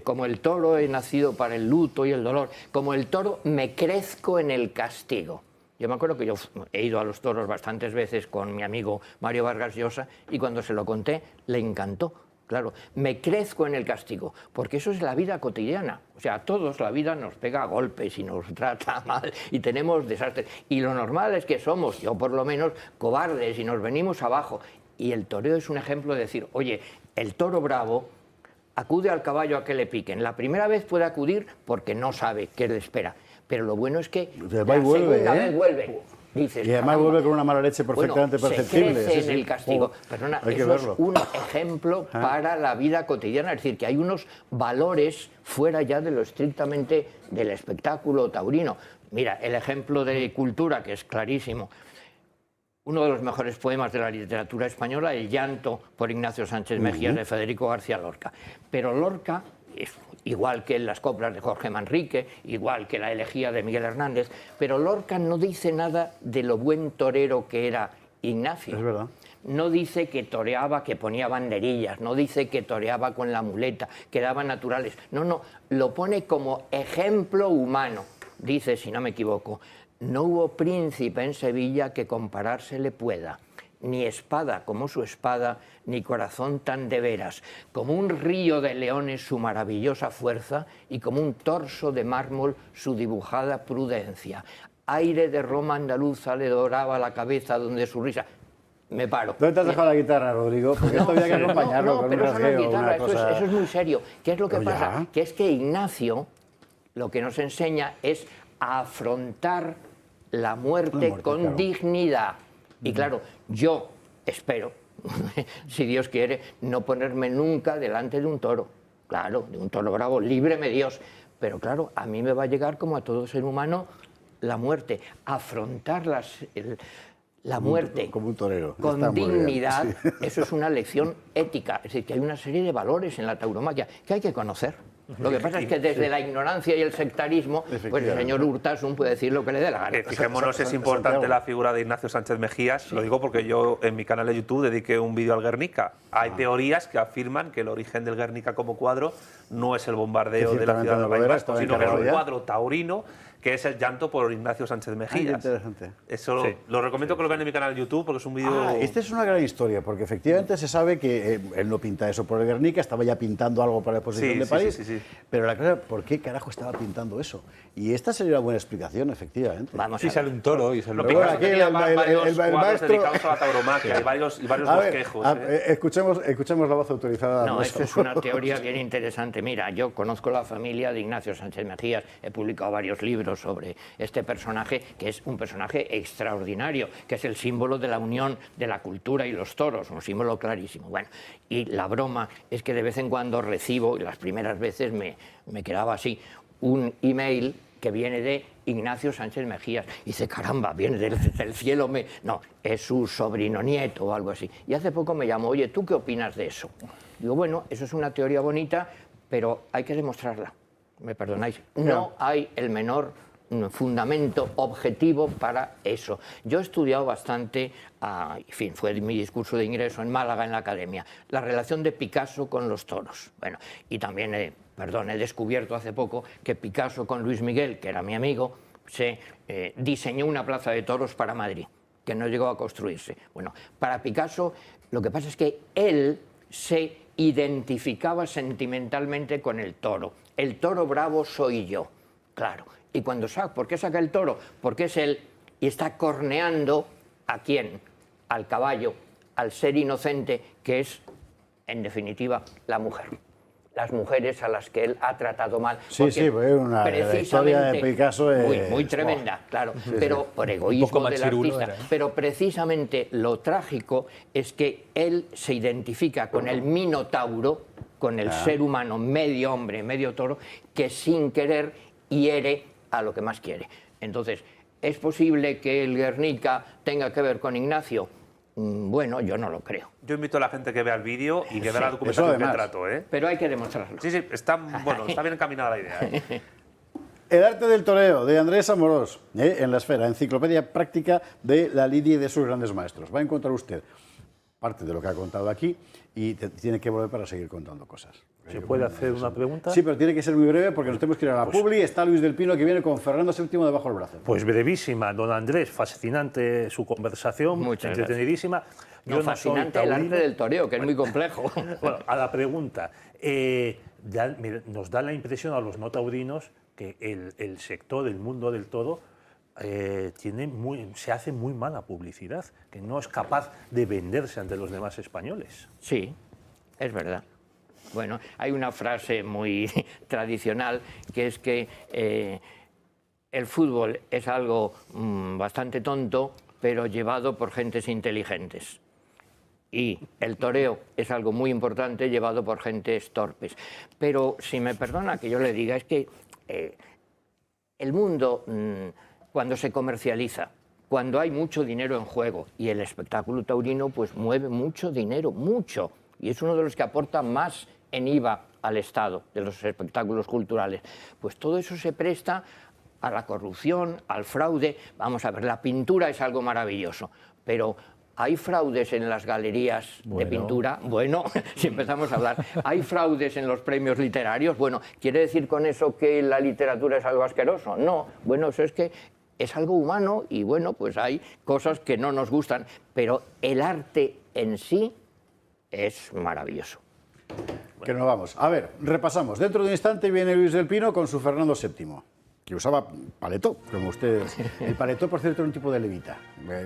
como el toro he nacido para el luto y el dolor. Como el toro me crezco en el castigo. Yo me acuerdo que yo he ido a los toros bastantes veces con mi amigo Mario Vargas Llosa y cuando se lo conté le encantó. Claro, me crezco en el castigo, porque eso es la vida cotidiana. O sea, a todos la vida nos pega a golpes y nos trata mal y tenemos desastres. Y lo normal es que somos, yo por lo menos, cobardes y nos venimos abajo. Y el toreo es un ejemplo de decir, oye, el toro bravo acude al caballo a que le piquen. La primera vez puede acudir porque no sabe qué le espera. Pero lo bueno es que la segunda vez vuelve. Dices, y además vuelve con una mala leche perfectamente perceptible. Se crece en el castigo. Perdona, eso es un ejemplo para la vida cotidiana. Es decir, que hay unos valores fuera ya de lo estrictamente del espectáculo taurino. Mira, el ejemplo de cultura, que es clarísimo. Uno de los mejores poemas de la literatura española, El llanto, por Ignacio Sánchez Mejías, de Federico García Lorca. Pero Lorca es igual que las coplas de Jorge Manrique, igual que la elegía de Miguel Hernández, pero Lorca no dice nada de lo buen torero que era Ignacio. Es verdad. No dice que toreaba, que ponía banderillas, no dice que toreaba con la muleta, que daba naturales. No, lo pone como ejemplo humano. Dice, si no me equivoco, no hubo príncipe en Sevilla que compararse le pueda. Ni espada como su espada, ni corazón tan de veras, como un río de leones su maravillosa fuerza y como un torso de mármol su dibujada prudencia. Aire de Roma andaluza le doraba la cabeza donde su risa... Me paro. ¿Dónde te has dejado la guitarra, Rodrigo? Porque esto había que acompañarlo con un pero eso no es rasgueo, guitarra, una cosa... eso es muy serio. ¿Qué es lo que Pero pasa? ya. Que es que Ignacio lo que nos enseña es a afrontar la muerte con claro. dignidad. Y claro, yo espero, si Dios quiere, no ponerme nunca delante de un toro. Claro, de un toro bravo, líbreme Dios. Pero claro, a mí me va a llegar, como a todo ser humano, la muerte. Afrontar la muerte como un torero. con Está muy bien, dignidad, sí. eso es una lección ética. Es decir, que hay una serie de valores en la tauromaquia que hay que conocer. Lo que pasa es que desde la ignorancia y el sectarismo, pues el señor Urtasun puede decir lo que le dé la gana. Fijémonos, es importante la figura de Ignacio Sánchez Mejías. Lo digo porque yo en mi canal de YouTube dediqué un vídeo al Guernica. Hay teorías que afirman que el origen del Guernica como cuadro no es el bombardeo de la ciudad del País Vasco, sino que es un cuadro taurino, que es el llanto por Ignacio Sánchez Mejías. Interesante. Eso lo recomiendo que lo vean en mi canal de YouTube porque es un vídeo... Esta es una gran historia, porque efectivamente se sabe que él no pinta eso por el Guernica, estaba ya pintando algo para la exposición de París, sí. pero la cosa, ¿por qué carajo estaba pintando eso? Y esta sería una buena explicación, efectivamente. Vamos Sí, a sale un toro y sale Lo un que toro. pasa es que aquí tenía el varios cuadros maestro- dedicados a la tauromaquia y varios A ver, bosquejos. escuchemos la voz autorizada. No, nuestra. eso es una teoría bien interesante. Mira, yo conozco la familia de Ignacio Sánchez Mejías, he publicado varios libros sobre este personaje, que es un personaje extraordinario, que es el símbolo de la unión de la cultura y los toros, un símbolo clarísimo. Bueno, y la broma es que de vez en cuando recibo, y las primeras veces me quedaba así, un email que viene de Ignacio Sánchez Mejías. Y dice, caramba, viene del cielo. No, es su sobrino nieto o algo así. Y hace poco me llamó, oye, ¿tú qué opinas de eso? Digo, bueno, eso es una teoría bonita, pero hay que demostrarla. ¿Me perdonáis? No hay el menor fundamento objetivo para eso. Yo he estudiado bastante, en fin, fue mi discurso de ingreso en Málaga, en la academia, la relación de Picasso con los toros. Bueno, y también, he descubierto hace poco que Picasso con Luis Miguel, que era mi amigo, se diseñó una plaza de toros para Madrid, que no llegó a construirse. Bueno, para Picasso lo que pasa es que él se identificaba sentimentalmente con el toro. El toro bravo soy yo, claro. Y cuando ¿por qué saca el toro? Porque es él y está corneando ¿a quién? Al caballo, al ser inocente, que es, en definitiva, la mujer. Las mujeres a las que él ha tratado mal. Sí, sí, la historia de Picasso es muy tremenda, claro, pero por egoísmo del artista. Pero precisamente lo trágico es que él se identifica con el minotauro, con el ser humano, medio hombre, medio toro, que sin querer hiere a lo que más quiere. Entonces, ¿es posible que el Guernica tenga que ver con Ignacio? Bueno, yo no lo creo. Yo invito a la gente que vea el vídeo y que vea la documentación que trato, ¿eh? Pero hay que demostrarlo. Sí, está bien encaminada la idea, ¿eh? El arte del toreo, de Andrés Amorós, en La Esfera, enciclopedia práctica de la lidia y de sus grandes maestros. Va a encontrar usted parte de lo que ha contado aquí y tiene que volver para seguir contando cosas. ¿Se puede hacer una pregunta? Sí, pero tiene que ser muy breve porque nos tenemos que ir a la publi. Está Luis del Pino, que viene con Fernando VII debajo del brazo. Pues brevísima, don Andrés, fascinante su conversación, entretenidísima. No, fascinante el arte del toreo, que es muy complejo. Bueno, a la pregunta, nos da la impresión a los no taurinos que el sector, el mundo del toro, se hace muy mala publicidad, que no es capaz de venderse ante los demás españoles. Sí, es verdad. Bueno, hay una frase muy tradicional que es que el fútbol es algo bastante tonto, pero llevado por gentes inteligentes. Y el toreo es algo muy importante, llevado por gentes torpes. Pero si me perdona que yo le diga, es que el mundo, cuando se comercializa, cuando hay mucho dinero en juego, y el espectáculo taurino pues mueve mucho dinero, mucho, y es uno de los que aporta más en IVA al Estado de los espectáculos culturales, pues todo eso se presta a la corrupción, al fraude. Vamos a ver, la pintura es algo maravilloso, pero ¿hay fraudes en las galerías de pintura? Bueno, si empezamos a hablar, ¿hay fraudes en los premios literarios? Bueno, ¿quiere decir con eso que la literatura es algo asqueroso? No, bueno, eso es que es algo humano y bueno, pues hay cosas que no nos gustan, pero el arte en sí es maravilloso. Que nos vamos. A ver, repasamos. Dentro de un instante viene Luis del Pino con su Fernando VII, que usaba paletó, como usted. El paletó, por cierto, era un tipo de levita.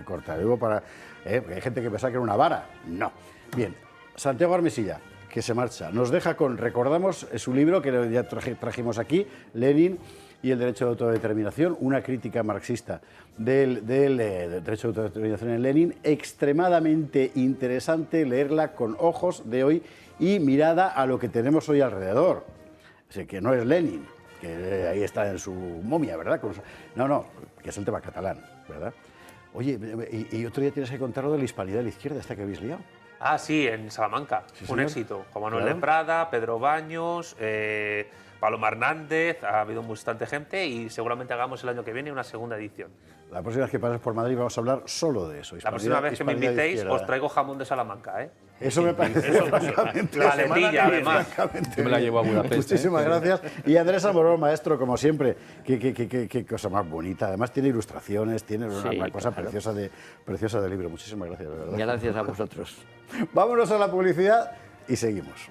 Corta, digo para... hay gente que pensaba que era una vara. No. Bien, Santiago Armesilla, que se marcha. Nos deja con, recordamos, su libro, que ya trajimos aquí, Lenin y el derecho de autodeterminación, una crítica marxista del derecho de autodeterminación en Lenin, extremadamente interesante leerla con ojos de hoy y mirada a lo que tenemos hoy alrededor. O sea, que no es Lenin, que ahí está en su momia, ¿verdad? No, que es el tema catalán, ¿verdad? Oye, y otro día tienes que contar lo de la hispanidad de la izquierda, esta que habéis liado. Ah, sí, en Salamanca, sí, un éxito. Juan Manuel de Prada, Pedro Baños, Paloma Hernández, ha habido bastante gente y seguramente hagamos el año que viene una segunda edición. La próxima vez que pases por Madrid vamos a hablar solo de eso. La próxima vez que me invitéis os traigo jamón de Salamanca, ¿eh? Eso me parece. La letilla, además. Yo me la llevo a Budapest. Muchísimas gracias. Y Andrés Amorós, maestro, como siempre. Qué cosa más bonita. Además tiene ilustraciones, tiene una cosa preciosa de libro. Muchísimas gracias, de verdad. Gracias a vosotros. Vámonos a la publicidad y seguimos.